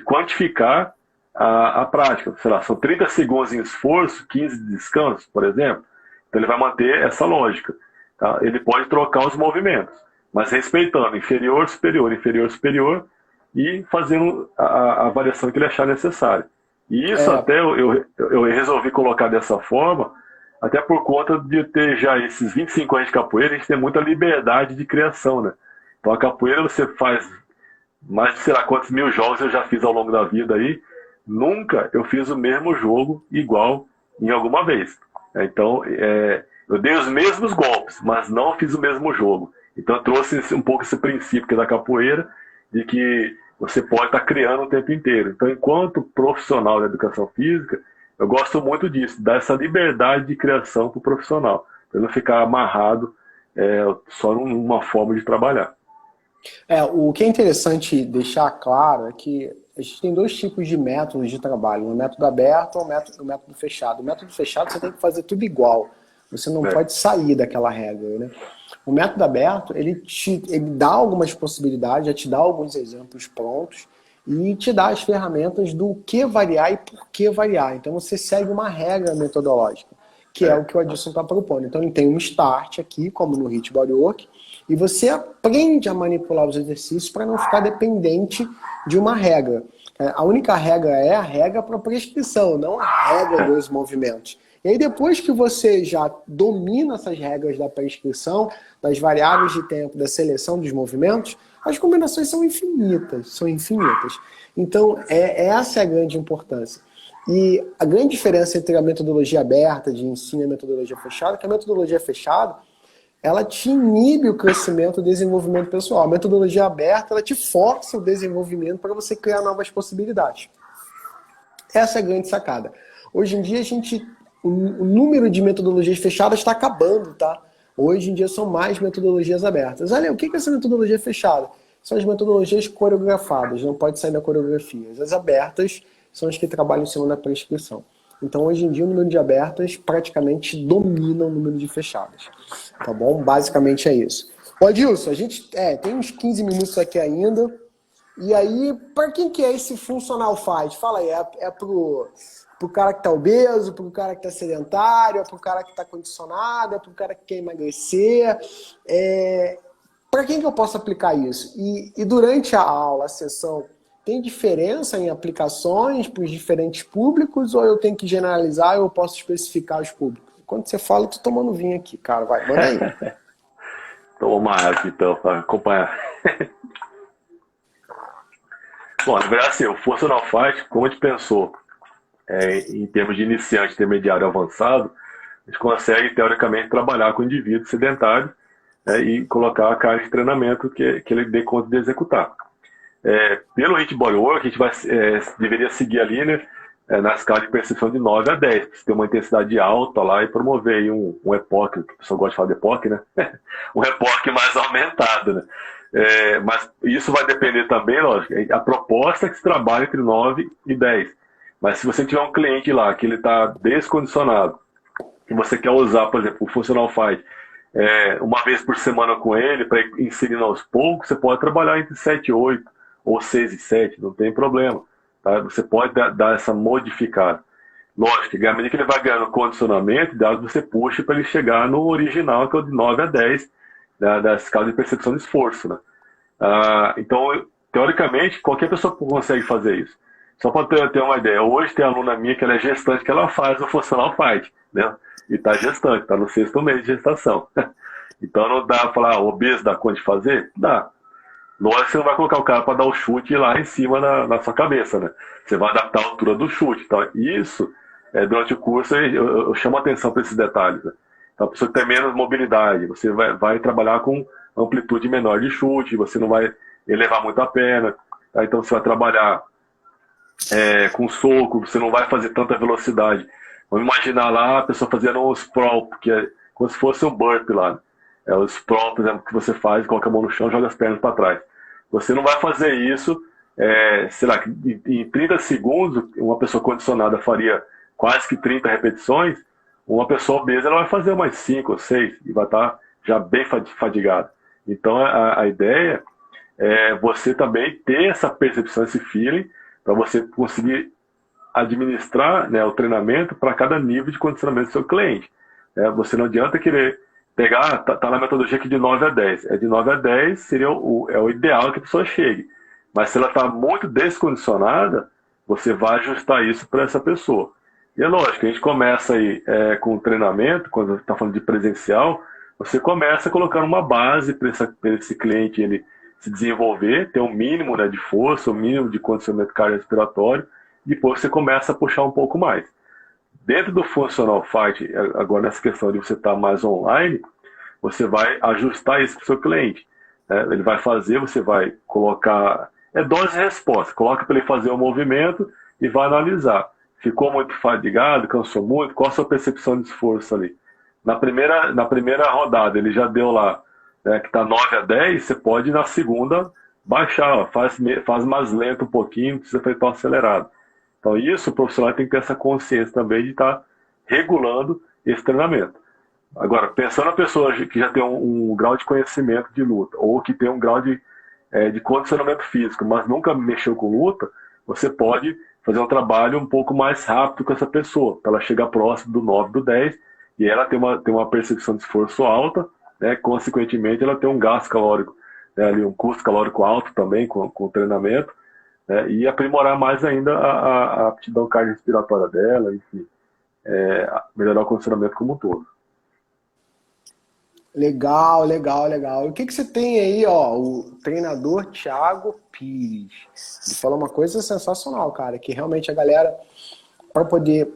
quantificar a prática. Sei lá, são 30 segundos em esforço, 15 de descanso, por exemplo. Então ele vai manter essa lógica. Tá? Ele pode trocar os movimentos, mas respeitando inferior, superior e fazendo a variação que ele achar necessária. E isso até eu resolvi colocar dessa forma, até por conta de ter já esses 25 anos de capoeira, a gente tem muita liberdade de criação, né? Então a capoeira você faz mais de sei lá quantos mil jogos eu já fiz ao longo da vida aí, nunca eu fiz o mesmo jogo igual em alguma vez. Então eu dei os mesmos golpes, mas não fiz o mesmo jogo. Então eu trouxe um pouco esse princípio que é da capoeira, de que você pode estar criando o tempo inteiro. Então, enquanto profissional da educação física, eu gosto muito disso, dar essa liberdade de criação para o profissional, para não ficar amarrado só numa forma de trabalhar. O que é interessante deixar claro é que a gente tem dois tipos de métodos de trabalho, o método aberto e o método fechado. O método fechado você tem que fazer tudo igual, você não pode sair daquela regra, né? O método aberto, ele dá algumas possibilidades, já te dá alguns exemplos prontos e te dá as ferramentas do que variar e por que variar. Então você segue uma regra metodológica, que é o que o Adilson está propondo. Então ele tem um start aqui, como no HIIT Bodywork, e você aprende a manipular os exercícios para não ficar dependente de uma regra. A única regra é a regra para prescrição, não a regra dos movimentos. E aí depois que você já domina essas regras da prescrição, das variáveis de tempo, da seleção dos movimentos, as combinações são infinitas, Então, essa é a grande importância. E a grande diferença entre a metodologia aberta de ensino e a metodologia fechada é que a metodologia fechada, ela te inibe o crescimento e o desenvolvimento pessoal. A metodologia aberta, ela te força o desenvolvimento para você criar novas possibilidades. Essa é a grande sacada. Hoje em dia, o número de metodologias fechadas está acabando, tá? Hoje em dia são mais metodologias abertas. Olha, o que é essa metodologia fechada? São as metodologias coreografadas, não pode sair da coreografia. As abertas são as que trabalham em cima da prescrição. Então, hoje em dia, o número de abertas praticamente domina o número de fechadas. Tá bom? Basicamente é isso. Ô, Adilson, a gente tem uns 15 minutos aqui ainda. E aí, para quem que é esse funcional fight? Fala aí, é pro cara que tá obeso, pro cara que tá sedentário, é pro cara que tá condicionado, é pro cara que quer emagrecer. Para quem que eu posso aplicar isso? E durante a aula, a sessão, tem diferença em aplicações para os diferentes públicos ou eu tenho que generalizar ou eu posso especificar os públicos? Quando você fala, eu tô tomando vinho aqui, cara. Vai, manda aí. Toma aqui, então, para acompanhar. Bom, na verdade, assim, o Funcional Fight, como a gente pensou, em termos de iniciante, intermediário e avançado, a gente consegue, teoricamente, trabalhar com o indivíduo sedentário, e colocar a carga de treinamento que ele dê conta de executar. Pelo HIIT Bodywork, a gente deveria seguir ali, né, na escala de percepção de 9 a 10, para ter uma intensidade alta lá e promover aí um EPOC, que o pessoal gosta de falar de EPOC, né? Um EPOC mais aumentado, né? Mas isso vai depender também, lógico, a proposta é que se trabalhe entre 9 e 10. Mas se você tiver um cliente lá que ele está descondicionado e você quer usar, por exemplo, o Funcional Fight uma vez por semana com ele, para ir inserindo aos poucos, você pode trabalhar entre 7 e 8, ou 6 e 7, não tem problema. Tá? Você pode dar essa modificada. Lógico que à medida que ele vai ganhando condicionamento, você puxa para ele chegar no original, que é o de 9 a 10, da escala de percepção de esforço. Né? Então, teoricamente, qualquer pessoa consegue fazer isso. Só para ter uma ideia, hoje tem aluna minha que ela é gestante, que ela faz o Funcional Fight, né? E está gestante, está no 6º mês de gestação. Então não dá para falar, obeso dá conta de fazer? Dá. Lógico que você não vai colocar o cara para dar o chute lá em cima na sua cabeça, né? Você vai adaptar a altura do chute. Então, isso, durante o curso, eu chamo atenção para esses detalhes. Né? Então, a pessoa que tem menos mobilidade, você vai trabalhar com amplitude menor de chute, você não vai elevar muito a perna. Tá? Então, você vai trabalhar com soco, você não vai fazer tanta velocidade. Vamos imaginar lá a pessoa fazendo um sprawl, que é como se fosse um burp lá. Né? O sprawl, por exemplo, que você faz, coloca a mão no chão e joga as pernas para trás. Você não vai fazer isso, sei lá, em 30 segundos, uma pessoa condicionada faria quase que 30 repetições, uma pessoa obesa ela vai fazer umas 5 ou 6 e vai estar já bem fadigada. Então a ideia é você também ter essa percepção, esse feeling, para você conseguir administrar, né, o treinamento para cada nível de condicionamento do seu cliente. Você não adianta querer pegar, tá na metodologia aqui de 9 a 10. De 9 a 10 seria o ideal que a pessoa chegue. Mas se ela está muito descondicionada, você vai ajustar isso para essa pessoa. E é lógico, a gente começa aí com o treinamento, quando está falando de presencial, você começa colocando uma base para esse cliente ele se desenvolver, ter um mínimo, né, de força, um mínimo de condicionamento cardiorrespiratório, depois você começa a puxar um pouco mais. Dentro do Functional Fight, agora nessa questão de você estar mais online, você vai ajustar isso para o seu cliente. Ele vai fazer, você vai colocar... dose e resposta. Coloca para ele fazer o movimento e vai analisar. Ficou muito fadigado, cansou muito, qual a sua percepção de esforço ali? Na primeira rodada, ele já deu lá, que está 9 a 10, você pode na segunda baixar, faz mais lento um pouquinho, não precisa fazer tão acelerado. Então isso, o profissional tem que ter essa consciência também de estar regulando esse treinamento. Agora, pensando na pessoa que já tem um grau de conhecimento de luta, ou que tem um grau de condicionamento físico, mas nunca mexeu com luta, você pode fazer um trabalho um pouco mais rápido com essa pessoa, para ela chegar próximo do 9, do 10, e ela tem uma percepção de esforço alta, né, consequentemente ela tem um gasto calórico, né, ali um custo calórico alto também com o treinamento, e aprimorar mais ainda a aptidão cardiorrespiratória dela, enfim, melhorar o condicionamento como um todo. Legal, legal, legal. E o que você tem aí, ó, o treinador Thiago Pires. Ele falou uma coisa sensacional, cara, que realmente a galera, para poder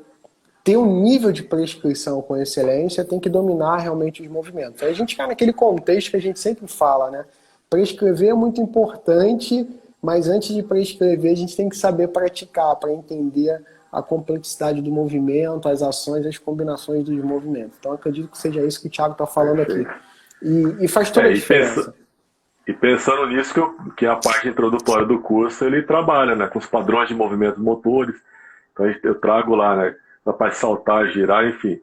ter um nível de prescrição com excelência, tem que dominar realmente os movimentos. Aí a gente cai naquele contexto que a gente sempre fala, né? Prescrever é muito importante, mas antes de prescrever, a gente tem que saber praticar para entender a complexidade do movimento, as ações, as combinações dos movimentos. Então, acredito que seja isso que o Thiago está falando aqui. E faz toda a diferença. E pensando nisso, que a parte introdutória do curso, ele trabalha, né, com os padrões de movimentos motores. Então, eu trago lá, né, a parte saltar, girar, enfim.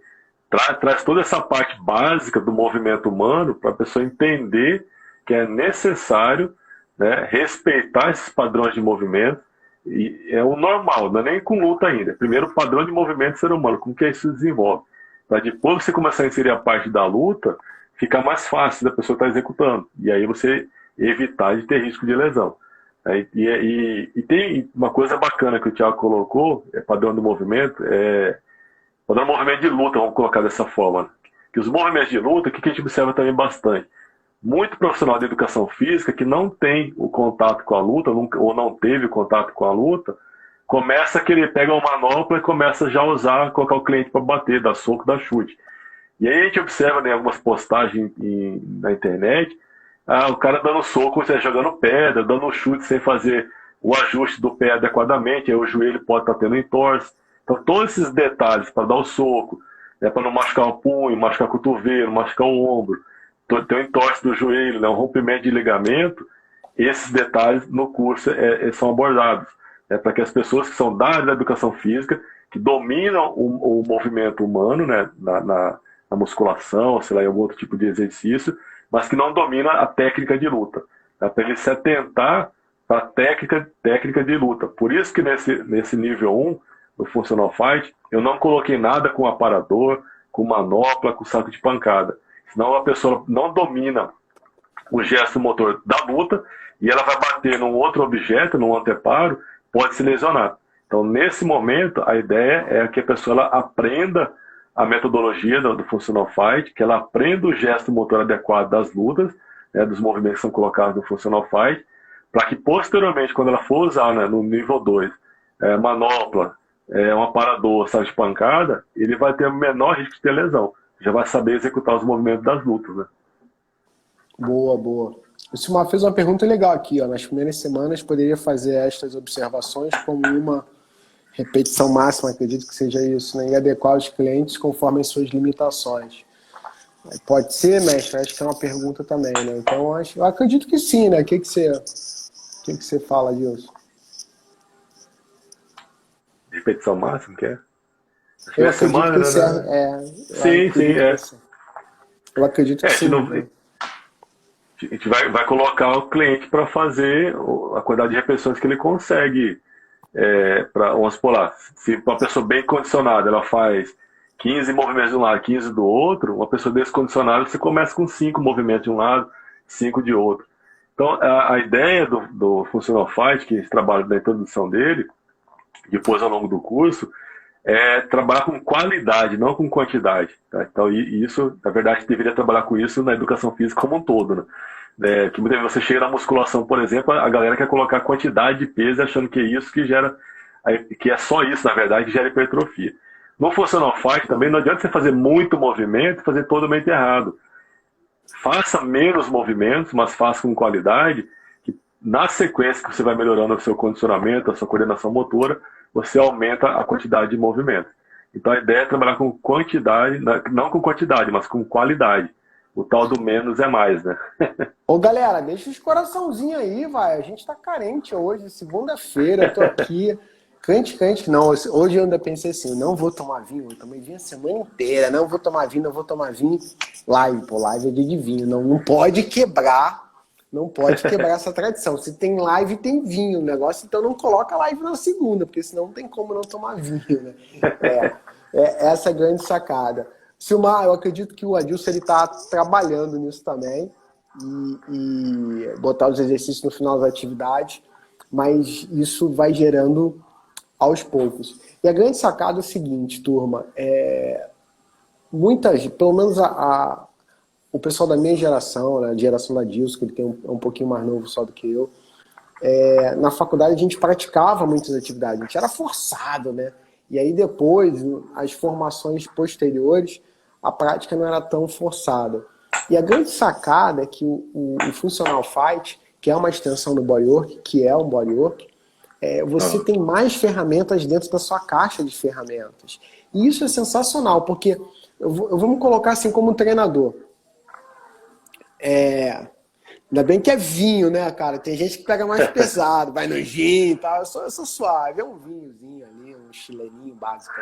Traz toda essa parte básica do movimento humano para a pessoa entender que é necessário, né, respeitar esses padrões de movimento. E é o normal, não é nem com luta ainda. Primeiro, o padrão de movimento do ser humano, como que isso se desenvolve. Para depois você começar a inserir a parte da luta, fica mais fácil da pessoa estar executando. E aí você evitar de ter risco de lesão. E tem uma coisa bacana que o Thiago colocou, padrão do movimento, padrão do movimento de luta, vamos colocar dessa forma. Né? Que os movimentos de luta, o que a gente observa também bastante? Muito profissional de educação física que não tem o contato com a luta, ou não teve o contato com a luta, começa que ele pega uma manopla e começa já a usar, colocar o cliente para bater, dar soco, dar chute. E aí a gente observa, né, algumas postagens na internet, o cara dando soco, jogando pedra, dando chute sem fazer o ajuste do pé adequadamente, aí o joelho pode estar tendo entorse. Então todos esses detalhes para dar o soco, para não machucar o punho, machucar o cotovelo, machucar o ombro, tem um entorse do joelho, né, um rompimento de ligamento, esses detalhes no curso são abordados. Para que as pessoas que são da área da educação física, que dominam o movimento humano, né, na musculação, sei lá, em algum outro tipo de exercício, mas que não dominam a técnica de luta. Para ele se atentar para a técnica de luta. Por isso que nesse nível 1, no Functional Fight, eu não coloquei nada com aparador, com manopla, com saco de pancada. Senão a pessoa não domina o gesto motor da luta e ela vai bater num outro objeto, num anteparo, pode se lesionar. Então, nesse momento, a ideia é que a pessoa ela aprenda a metodologia do Functional Fight, que ela aprenda o gesto motor adequado das lutas, né, dos movimentos que são colocados no Functional Fight, para que posteriormente, quando ela for usar, né, no nível 2, manopla, um aparador, sabe, de pancada, ele vai ter o menor risco de ter lesão. Já vai saber executar os movimentos das lutas, né? Boa, boa. O Silmar fez uma pergunta legal aqui, ó. Nas primeiras semanas poderia fazer estas observações como uma repetição máxima, acredito que seja isso, né? E adequar os clientes conforme as suas limitações. Pode ser, mestre? Acho que é uma pergunta também, né? Então, eu acredito que sim, né? O que você fala disso? Repetição máxima, que é? Eu acredito semana, que sim. Eu acredito que sim. A gente vai colocar o cliente para fazer a quantidade de repetições que ele consegue. Vamos supor lá, se uma pessoa bem condicionada ela faz 15 movimentos de um lado, 15 do outro, uma pessoa descondicionada você começa com 5 movimentos de um lado, 5 de outro. Então a ideia do Functional Fight, que a gente trabalha na introdução dele, depois ao longo do curso, é trabalhar com qualidade, não com quantidade. Tá? Então isso, na verdade, a gente deveria trabalhar com isso na educação física como um todo, né? Que muitas vezes você chega na musculação, por exemplo, a galera quer colocar quantidade de peso achando que é isso que gera, que é só isso, na verdade, que gera hipertrofia. No Functional Fight também não adianta você fazer muito movimento e fazer totalmente errado. Faça menos movimentos, mas faça com qualidade, que na sequência que você vai melhorando o seu condicionamento, a sua coordenação motora, você aumenta a quantidade de movimento. Então a ideia é trabalhar com quantidade, não com quantidade, mas com qualidade. O tal do menos é mais, né? Ô, galera, deixa os coraçãozinhos aí, vai. A gente tá carente hoje, segunda-feira, eu tô aqui. Crente, não. Hoje eu ainda pensei assim, não vou tomar vinho, eu tomei vinho a semana inteira, não vou tomar vinho. Live, live é dia de vinho. Não pode quebrar essa tradição. Se tem live, tem vinho. O negócio, então não coloca live na segunda, porque senão não tem como não tomar vinho, né? Essa é a grande sacada. Silmar, eu acredito que o Adilson está trabalhando nisso também e botar os exercícios no final das atividades, mas isso vai gerando aos poucos. E a grande sacada é o seguinte, turma, pelo menos o pessoal da minha geração, né, a geração da Adilson, que ele tem um pouquinho mais novo só do que eu, na faculdade a gente praticava muitas atividades, a gente era forçado, né? E aí depois, as formações posteriores, a prática não era tão forçada. E a grande sacada é que o Functional Fight, que é uma extensão do Bodywork, que é um Bodywork, você tem mais ferramentas dentro da sua caixa de ferramentas. E isso é sensacional, porque vou me colocar assim como um treinador. Ainda bem que é vinho, né, cara? Tem gente que pega mais pesado, vai no gin e tal. Eu sou suave, é um vinhozinho ali, um chileninho básico.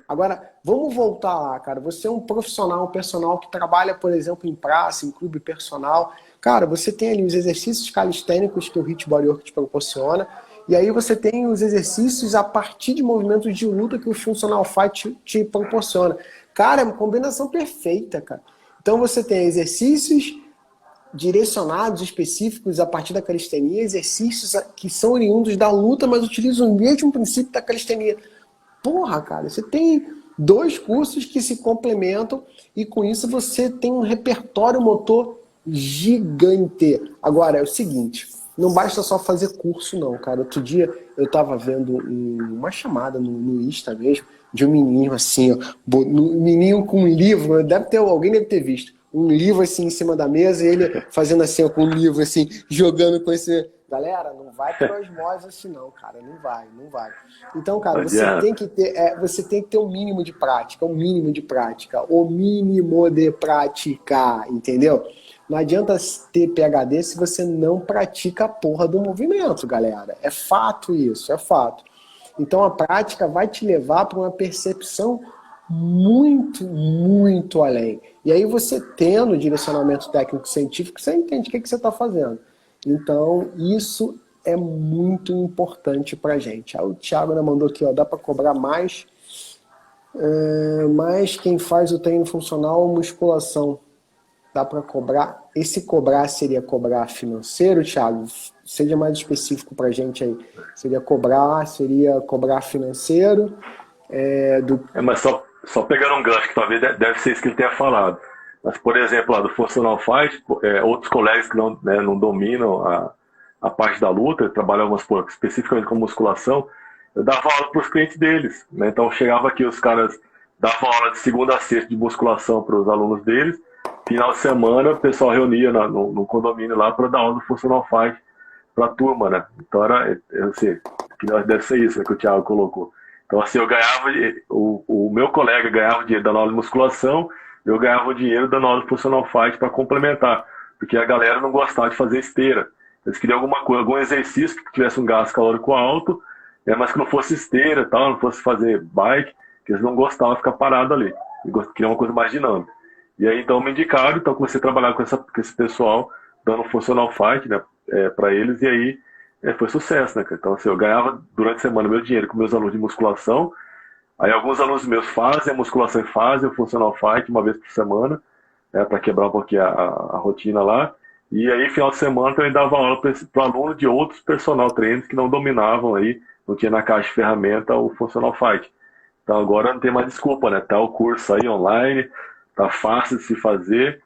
Agora, vamos voltar lá, cara. Você é um profissional, um personal que trabalha, por exemplo, em praça, em clube personal. Cara, você tem ali os exercícios calistênicos que o HIIT Bodywork te proporciona. E aí você tem os exercícios a partir de movimentos de luta que o Functional Fight te proporciona. Cara, é uma combinação perfeita, cara. Então você tem exercícios direcionados, específicos a partir da calistenia, exercícios que são oriundos da luta, mas utilizam o mesmo princípio da calistenia. Porra, cara, você tem 2 cursos que se complementam e com isso você tem um repertório motor gigante. Agora, é o seguinte, não basta só fazer curso não, cara. Outro dia eu tava vendo uma chamada no Insta mesmo, de um menino assim, ó, um menino com um livro, alguém deve ter visto, um livro assim em cima da mesa e ele fazendo assim ó, com um livro assim, jogando com esse... Galera, não vai para osmose assim não, cara, não vai. Então, cara, você tem que ter um mínimo de prática, o mínimo de prática, entendeu? Não adianta ter PhD se você não pratica a porra do movimento, galera. É fato isso, é fato. Então a prática vai te levar para uma percepção muito, muito além. E aí você tendo direcionamento técnico científico, você entende o que você está fazendo. Então isso é muito importante para a gente. O Thiago mandou aqui, ó, dá para cobrar mais, mas quem faz o treino funcional, musculação. dá para cobrar. Esse cobrar seria cobrar financeiro, Thiago? Seja mais específico para a gente aí. Seria cobrar financeiro? Mas só pegando um gancho, que talvez deve ser isso que ele tenha falado. Mas, por exemplo, lá do Funcional Fight, outros colegas que não, né, não dominam a parte da luta, trabalham especificamente com musculação, eu dava aula para os clientes deles. Né? Então, chegava aqui, os caras davam aula de segunda a sexta de musculação para os alunos deles. Final de semana, o pessoal reunia no condomínio lá para dar aula do Funcional Fight para a turma, né? Então, assim, que deve ser isso, né, que o Thiago colocou. Então, assim, eu ganhava, o meu colega ganhava dinheiro dando aula de musculação, eu ganhava o dinheiro dando aula de Funcional Fight para complementar, porque a galera não gostava de fazer esteira. Eles queriam alguma coisa, algum exercício que tivesse um gasto calórico alto, mas que não fosse esteira, tal, não fosse fazer bike, que eles não gostavam de ficar parado ali. Eles queriam uma coisa mais dinâmica. E aí, então, me indicaram, então comecei a trabalhar com esse pessoal, dando Funcional Fight, né, para eles, e aí foi sucesso, né, cara? Então, assim, eu ganhava durante a semana meu dinheiro com meus alunos de musculação. Aí alguns alunos meus fazem a musculação e fazem o Funcional Fight uma vez por semana, para quebrar um pouquinho a rotina lá. E aí, final de semana, eu também dava aula para aluno de outros personal trainers que não dominavam aí, não tinha na caixa de ferramenta o Funcional Fight. Então agora não tem mais desculpa, né? Tá o curso aí online, tá fácil de se fazer,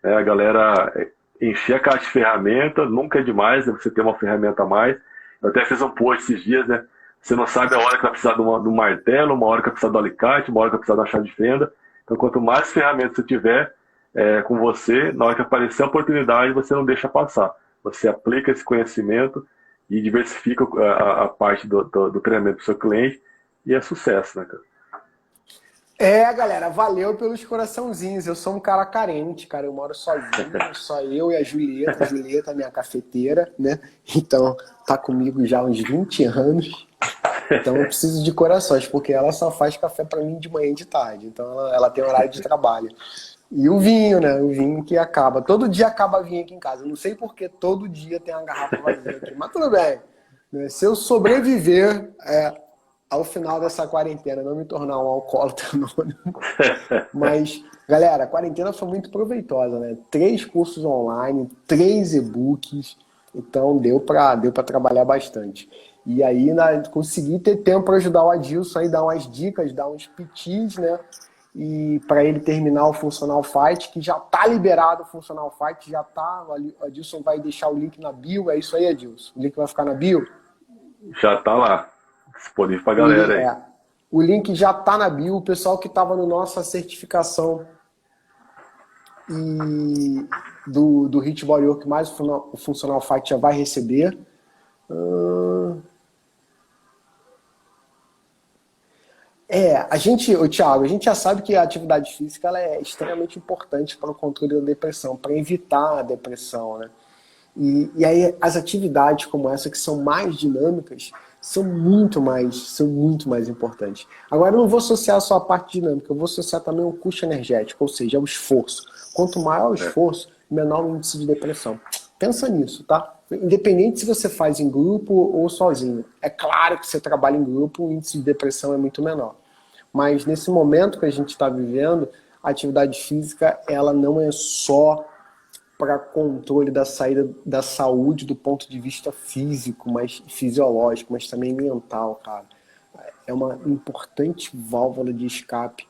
né? A galera encher a caixa de ferramenta, nunca é demais, né? Você ter uma ferramenta a mais. Eu até fiz um post esses dias, né? Você não sabe a hora que vai precisar de um martelo, uma hora que vai precisar do alicate, uma hora que vai precisar da chave de fenda. Então, quanto mais ferramentas você tiver com você, na hora que aparecer a oportunidade, você não deixa passar. Você aplica esse conhecimento e diversifica a parte do treinamento do seu cliente e é sucesso, né, cara? Galera, valeu pelos coraçãozinhos. Eu sou um cara carente, cara. Eu moro sozinho, só eu e a Julieta. A Julieta é minha cafeteira, né? Então, tá comigo já há uns 20 anos. Então, eu preciso de corações, porque ela só faz café pra mim de manhã e de tarde. Então, ela tem horário de trabalho. E o vinho, né? O vinho que acaba. Todo dia acaba vinho aqui em casa. Eu não sei porque todo dia tem uma garrafa vazia aqui. Mas tudo bem. Se eu sobreviver ao final dessa quarentena, não me tornar um alcoólatra anônimo. Mas, galera, a quarentena foi muito proveitosa, né? 3 cursos online, 3 e-books. Então, deu pra trabalhar bastante. E aí, consegui ter tempo para ajudar o Adilson aí, dar umas dicas, dar uns pitis, né? E para ele terminar o Funcional Fight, que já tá liberado o Funcional Fight, já tá. O Adilson vai deixar o link na bio. É isso aí, Adilson? O link vai ficar na bio? Já tá lá. Disponível pra galera aí. O link já tá na bio. O pessoal que tava no nossa certificação e do Hit Body Work mais o Funcional Fight já vai receber. Thiago, a gente já sabe que a atividade física ela é extremamente importante para o controle da depressão, para evitar a depressão, né? E aí as atividades como essa, que são mais dinâmicas, são muito mais importantes. Agora eu não vou associar só a parte dinâmica, eu vou associar também o custo energético, ou seja, o esforço. Quanto maior o esforço, menor o índice de depressão. Pensa nisso, tá? Independente se você faz em grupo ou sozinho. É claro que você trabalha em grupo, o índice de depressão é muito menor. Mas nesse momento que a gente está vivendo, a atividade física ela não é só para controle da saída da saúde do ponto de vista físico, mas fisiológico, mas também mental, cara. É uma importante válvula de escape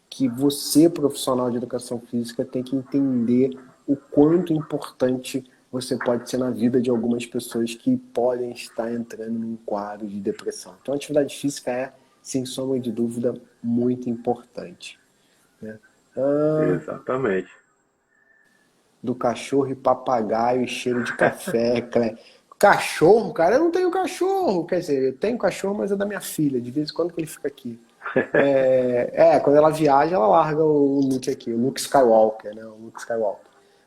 que você, profissional de educação física, tem que entender o quanto importante você pode ser na vida de algumas pessoas que podem estar entrando num quadro de depressão. Então, a atividade física é, sem sombra de dúvida, muito importante. Né? Exatamente. Do cachorro e papagaio e cheiro de café. Cachorro, cara, eu não tenho cachorro. Quer dizer, eu tenho cachorro, mas é da minha filha. De vez em quando que ele fica aqui. Quando ela viaja, ela larga o Luke aqui. O Luke Skywalker, né? O Luke Skywalker.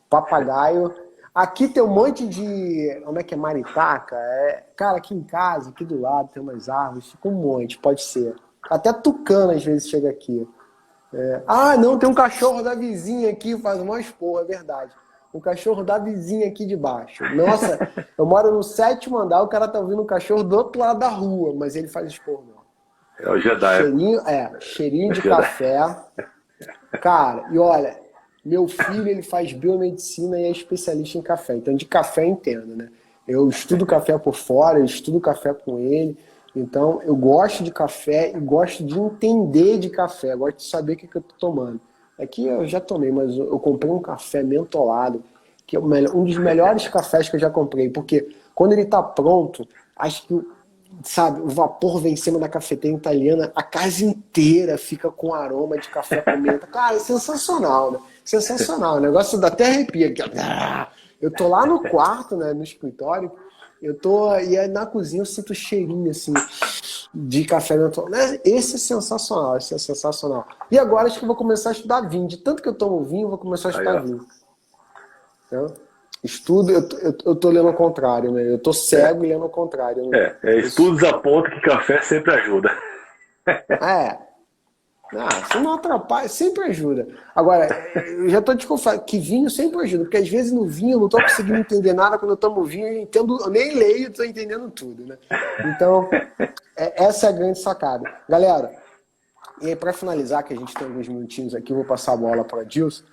Papagaio. Aqui tem um monte de... Como é que é? Maritaca. Cara, aqui em casa, aqui do lado, tem umas árvores. Fica um monte, pode ser. Até tucano às vezes chega aqui. Não, tem um cachorro da vizinha aqui, faz uma esporra, é verdade. O cachorro da vizinha aqui de baixo. Nossa, eu moro no 7º andar, o cara tá ouvindo um cachorro do outro lado da rua, mas ele faz esporro, não. É o Jedi. Cheirinho de café. Cara, e olha, Meu filho, ele faz biomedicina e é especialista em café. Então, de café eu entendo, né? Eu estudo café por fora, eu estudo café com ele. Então, eu gosto de café e gosto de entender de café. Eu gosto de saber o que eu tô tomando. Aqui eu já tomei, mas eu comprei um café mentolado, que é um dos melhores cafés que eu já comprei. Porque quando ele tá pronto, acho que, sabe, o vapor vem em cima da cafeteira italiana, a casa inteira fica com aroma de café com menta. Cara, é sensacional, né? Sensacional. O negócio dá até arrepia aqui. Eu tô lá no quarto, né, no escritório, e aí na cozinha eu sinto cheirinho, assim, de café mentolado. Esse é sensacional, esse é sensacional. E agora acho que eu vou começar a estudar vinho. De tanto que eu tomo vinho, eu vou começar a estudar vinho. Então, estudo, eu tô lendo ao contrário, né? Eu tô cego e lendo ao contrário. Né? Estudos apontam que café sempre ajuda. Se não atrapalha, sempre ajuda. Agora, eu já tô desconfiado que vinho sempre ajuda, porque às vezes no vinho eu não tô conseguindo entender nada, quando eu tomo vinho eu nem leio, tô entendendo tudo, né? Então, essa é a grande sacada. Galera, e aí para finalizar, que a gente tem alguns minutinhos aqui, eu vou passar a bola para a Dilson.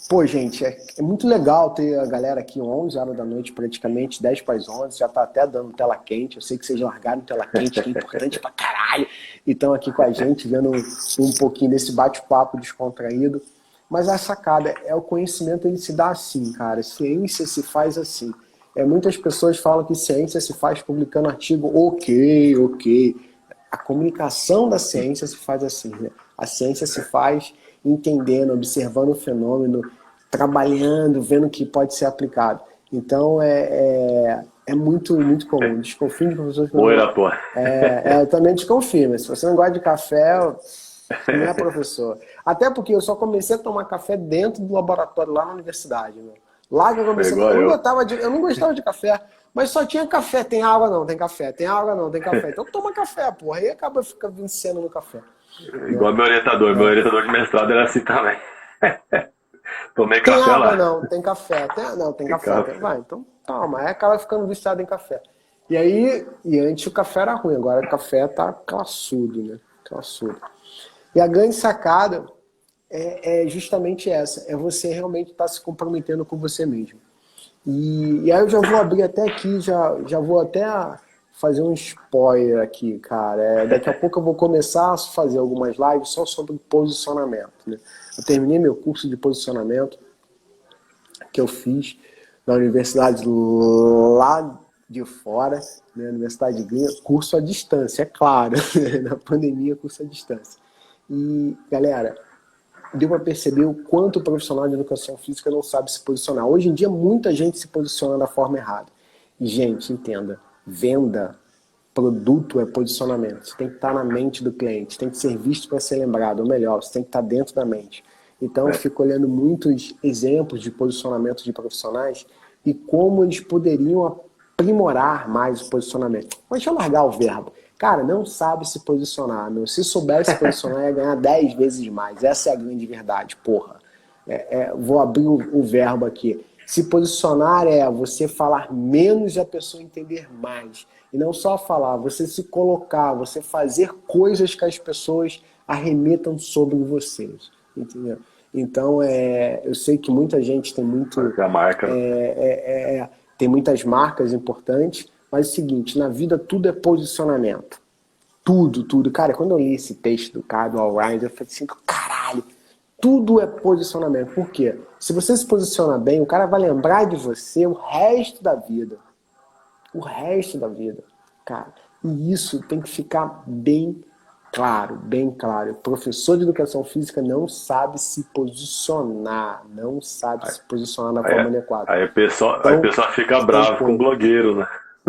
Pô, gente, é muito legal ter a galera aqui 11 horas da noite, praticamente, 10 para as 11, já tá até dando tela quente. Eu sei que vocês largaram tela quente, que é importante pra caralho, e estão aqui com a gente, vendo um pouquinho desse bate-papo descontraído. Mas a sacada é o conhecimento, ele se dá assim, cara. Ciência se faz assim. Muitas pessoas falam que ciência se faz publicando artigo, ok. A comunicação da ciência se faz assim, né? A ciência se faz entendendo, observando o fenômeno, trabalhando, vendo o que pode ser aplicado. Então, é muito, muito comum. Desconfio de professores que não... eu também desconfio, mas se você não gosta de café, não é professor. Até porque eu só comecei a tomar café dentro do laboratório, lá na universidade. Né? Lá que eu comecei a tomar. Eu não gostava de café, mas só tinha café. Tem água não, tem café. Tem água não, tem café. Então toma café, porra. Aí acaba ficando vencendo no café. Igual meu orientador de mestrado era assim também. Tomei tem café água, lá. Não, tem café. Tem café. Vai, então toma. Aí acaba ficando viciado em café. E antes o café era ruim, agora o café tá classudo, né? Classudo. E a grande sacada é justamente essa, é você realmente estar se comprometendo com você mesmo. E aí eu já vou abrir até aqui, já vou até fazer um spoiler aqui, cara. Daqui a pouco eu vou começar a fazer algumas lives só sobre posicionamento. Né? Eu terminei meu curso de posicionamento que eu fiz na universidade lá de fora, né? Universidade de Grinha, curso à distância, é claro. Na pandemia, curso à distância. E, galera, deu para perceber o quanto o profissional de educação física não sabe se posicionar. Hoje em dia, muita gente se posiciona da forma errada. E, gente, entenda, venda, produto é posicionamento. Você tem que estar na mente do cliente, tem que ser visto para ser lembrado, ou melhor, você tem que estar dentro da mente. Então, eu fico olhando muitos exemplos de posicionamento de profissionais e como eles poderiam aprimorar mais o posicionamento. Mas deixa eu largar o verbo. Cara, não sabe se posicionar. Meu. Se soubesse se posicionar, ia ganhar 10 vezes mais. Essa é a grande verdade, porra. Vou abrir o verbo aqui. Se posicionar é você falar menos e a pessoa entender mais. E não só falar, você se colocar, você fazer coisas que as pessoas arremetam sobre vocês. Entendeu? Então, eu sei que muita gente tem muito... A marca. Tem muitas marcas importantes, mas é o seguinte, na vida tudo é posicionamento. Tudo. Cara, quando eu li esse texto do Carl Allrise, eu falei assim, caralho, tudo é posicionamento. Por quê? Se você se posiciona bem, o cara vai lembrar de você o resto da vida. O resto da vida, cara. E isso tem que ficar bem claro, bem claro. O professor de educação física não sabe se posicionar, não sabe se posicionar na forma adequada. Aí a pessoa fica brava com o blogueiro, né?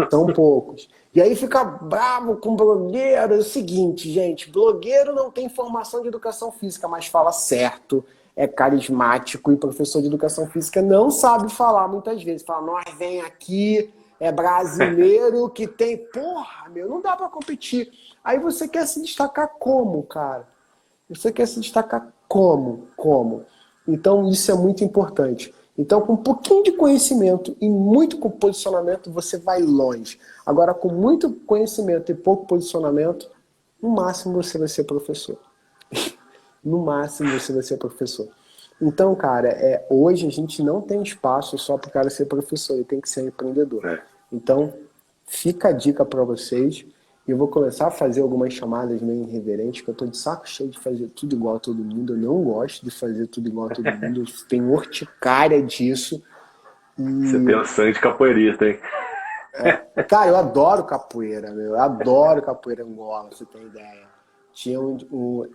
São poucos. E aí fica bravo com blogueiro. É o seguinte, gente, blogueiro não tem formação de educação física, mas fala certo, é carismático, e professor de educação física não sabe falar muitas vezes. Fala, nós vem aqui, é brasileiro que tem... Porra, meu, não dá pra competir. Aí você quer se destacar como, cara? Você quer se destacar como? Então isso é muito importante. Então, com um pouquinho de conhecimento e muito posicionamento, você vai longe. Agora, com muito conhecimento e pouco posicionamento, no máximo você vai ser professor. no máximo você vai ser professor. Então, cara, hoje a gente não tem espaço só para o cara ser professor, ele tem que ser empreendedor. É. Então, fica a dica para vocês. Eu vou começar a fazer algumas chamadas meio irreverentes, que eu tô de saco cheio de fazer tudo igual a todo mundo. Eu não gosto de fazer tudo igual a todo mundo. Eu tenho urticária disso. Você tem um sangue de capoeirista, hein? Cara, eu adoro capoeira, meu. Eu adoro capoeira Angola, pra você ter ideia.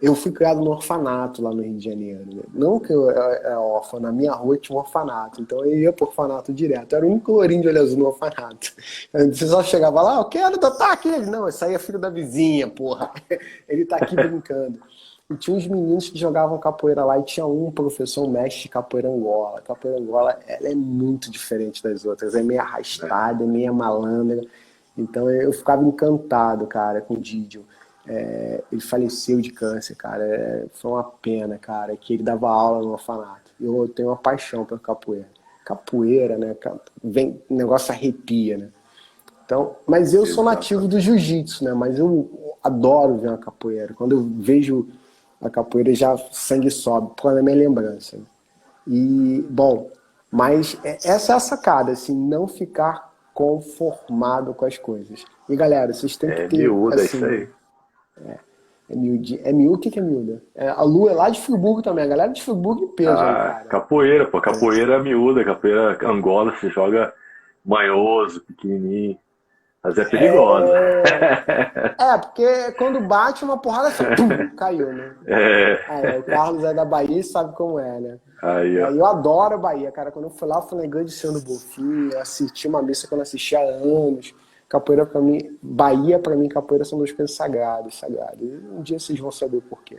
Eu fui criado no orfanato lá no Rio de Janeiro. Né? Não que eu era órfão, na minha rua tinha um orfanato. Então eu ia pro orfanato direto. Eu era o único lourinho de olho azul no orfanato. Você só chegava lá, eu quero adotar aquele. Não, esse aí é filho da vizinha, porra. Ele tá aqui brincando. E tinha uns meninos que jogavam capoeira lá e tinha um professor, um mestre de capoeira Angola. A capoeira Angola, ela é muito diferente das outras. É meio arrastada, é meio malandra. Então eu ficava encantado, cara, com o Didio. Ele faleceu de câncer, cara. Foi uma pena, cara, que ele dava aula no orfanato. Eu tenho uma paixão pela capoeira. Capoeira, né? Vem, o negócio arrepia, né? Então, mas eu sou nativo do jiu-jitsu, né? Mas eu adoro ver uma capoeira. Quando eu vejo a capoeira, já sangue sobe, por causa da minha lembrança. E, bom, mas essa é a sacada, assim, não ficar conformado com as coisas. E, galera, vocês têm que ter... Miúda, assim, isso aí. É miúda. É miúda? O que é miúda? A Lu é lá de Friburgo também. A galera de Friburgo em peso aí, cara. Capoeira, pô. Capoeira é miúda, capoeira Angola, você joga manhoso, pequenininho. Mas é perigosa. Porque quando bate uma porrada, assim, pum, caiu, né? O Carlos é da Bahia e sabe como é, né? Aí, ó. Eu adoro a Bahia, cara. Quando eu fui lá, eu fui na igreja de Senhor do Bonfim, assisti uma missa que eu não assistia há anos. Capoeira pra mim, Bahia pra mim, capoeira são duas coisas sagradas. Um dia vocês vão saber o porquê.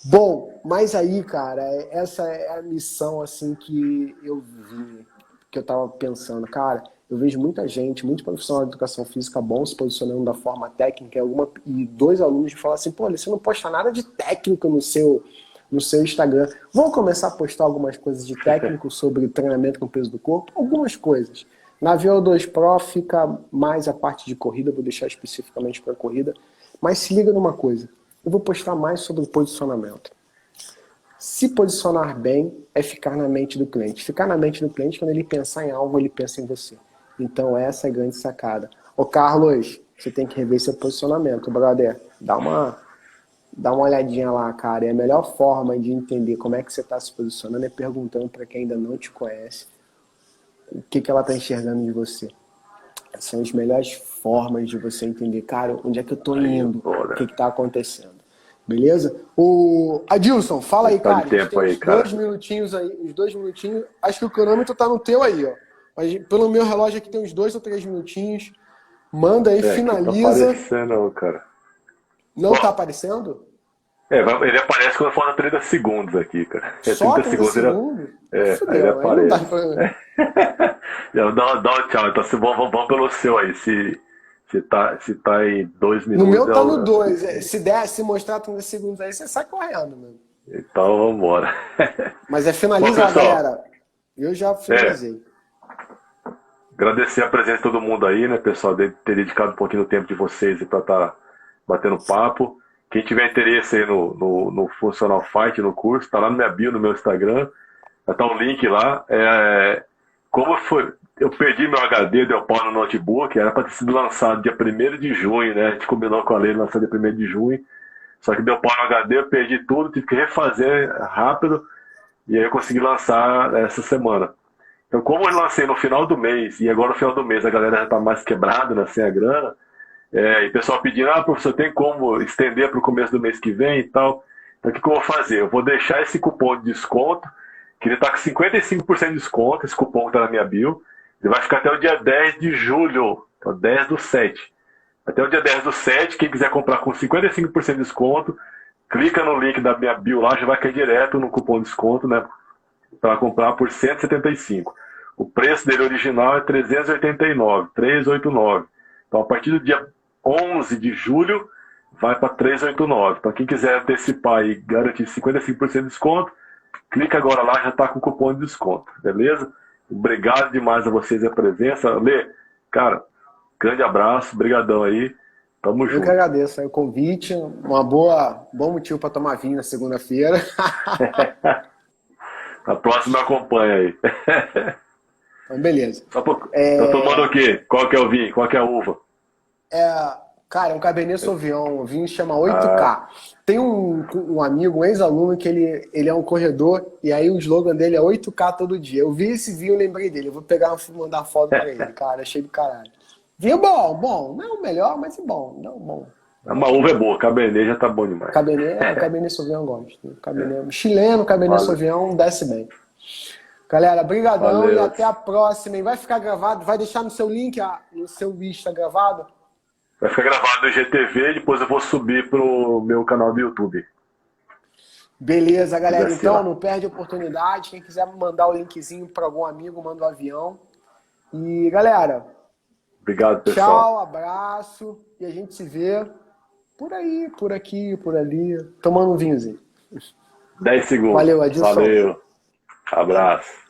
Bom, mas aí, cara, essa é a missão, assim, que eu vi, que eu tava pensando. Cara, eu vejo muita gente, muito profissional de educação física bom se posicionando da forma técnica, e 2 alunos falam assim, pô, você não posta nada de técnico no seu Instagram. Vamos começar a postar algumas coisas de técnico sobre treinamento com peso do corpo? Algumas coisas. Na VO2 Pro fica mais a parte de corrida, vou deixar especificamente para corrida. Mas se liga numa coisa, eu vou postar mais sobre o posicionamento. Se posicionar bem é ficar na mente do cliente. Ficar na mente do cliente, quando ele pensar em algo, ele pensa em você. Então essa é a grande sacada. Ô Carlos, você tem que rever seu posicionamento, brother. Dá uma olhadinha lá, cara. E a melhor forma de entender como é que você está se posicionando é perguntando para quem ainda não te conhece o que ela está enxergando de você. São as melhores formas de você entender, cara, onde é que eu tô indo, o que está acontecendo. Beleza? O Adilson, fala aí, cara. Tempo aí, cara. 2 minutinhos aí, uns 2 minutinhos. Acho que o cronômetro tá no teu aí, ó. Mas pelo meu relógio aqui tem uns 2 ou 3 minutinhos. Manda aí, finaliza. Não tá aparecendo, cara. Não tá aparecendo? Ele aparece quando falta 30 segundos aqui, cara. Só 30 segundos? Ele aparece. Dá um tchau. Então, vamos pelo seu aí. Se tá em 2 minutos. No meu tá no 2. Se mostrar 30 segundos aí, você sai correndo, mano. Então, vamos embora. Mas é finalizar, galera. Eu já finalizei. Agradecer a presença de todo mundo aí, né, pessoal? De ter dedicado um pouquinho do tempo de vocês para estar batendo papo. Quem tiver interesse aí no Funcional Fight, no curso, tá lá no minha bio, no meu Instagram. Já tá um link lá. Como foi? Eu perdi meu HD, deu pau no notebook, era para ter sido lançado dia 1º de junho, né? A gente combinou com a lei lançar dia 1º de junho. Só que deu pau no HD, eu perdi tudo, tive que refazer rápido. E aí eu consegui lançar essa semana. Então, como eu lancei no final do mês, e agora no final do mês a galera já tá mais quebrada, né, sem a grana, e o pessoal pedindo, professor, tem como estender para o começo do mês que vem e tal? Então, o que eu vou fazer? Eu vou deixar esse cupom de desconto, que ele está com 55% de desconto, esse cupom que está na minha bio. Ele vai ficar até o dia 10 de julho, então 10/7. Até o dia 10/7, quem quiser comprar com 55% de desconto, clica no link da minha bio lá, já vai cair direto no cupom de desconto, né? Para comprar por 175. O preço dele original é 389. Então, a partir do dia 11 de julho, vai para 389. Então, quem quiser antecipar e garantir 55% de desconto, clica agora lá, já está com o cupom de desconto, beleza? Obrigado demais a vocês a presença. Lê, cara, grande abraço, brigadão aí. Tamo Eu que junto. agradeço aí o convite. Bom motivo para tomar vinho na segunda-feira. A próxima acompanha aí. Então, beleza. Tá tomando o quê? Qual que é o vinho? Qual que é a uva? Cara, é um Cabernet Sauvignon, o vinho chama Ah, 8K. Tem um amigo, um ex-aluno, que ele é um corredor, e aí o slogan dele é 8K todo dia. Eu vi esse vinho e lembrei dele. Eu vou pegar e mandar foto pra ele, cara. Achei do caralho. Vinho bom, bom. Não é o melhor, mas é bom. Não, bom. uma uva é boa, Cabernet já tá bom demais. Cabernet Sauvignon eu gosto. Cabernet, chileno, Cabernet Valeu, Sauvignon desce bem. Galera, brigadão e valeu. até a próxima. E vai ficar gravado? Vai deixar no seu link, no seu Insta gravado? Vai ficar gravado no IGTV e depois eu vou subir pro meu canal do YouTube. Beleza, Se quiser galera. assistir Então, lá. não perde a oportunidade. Quem quiser mandar o linkzinho para algum amigo, manda o avião. E, galera, Obrigado, pessoal. tchau, abraço. E a gente se vê por aí, por aqui, por ali, tomando um vinhozinho. 10 segundos. Valeu, Adilson. Valeu. Abraço.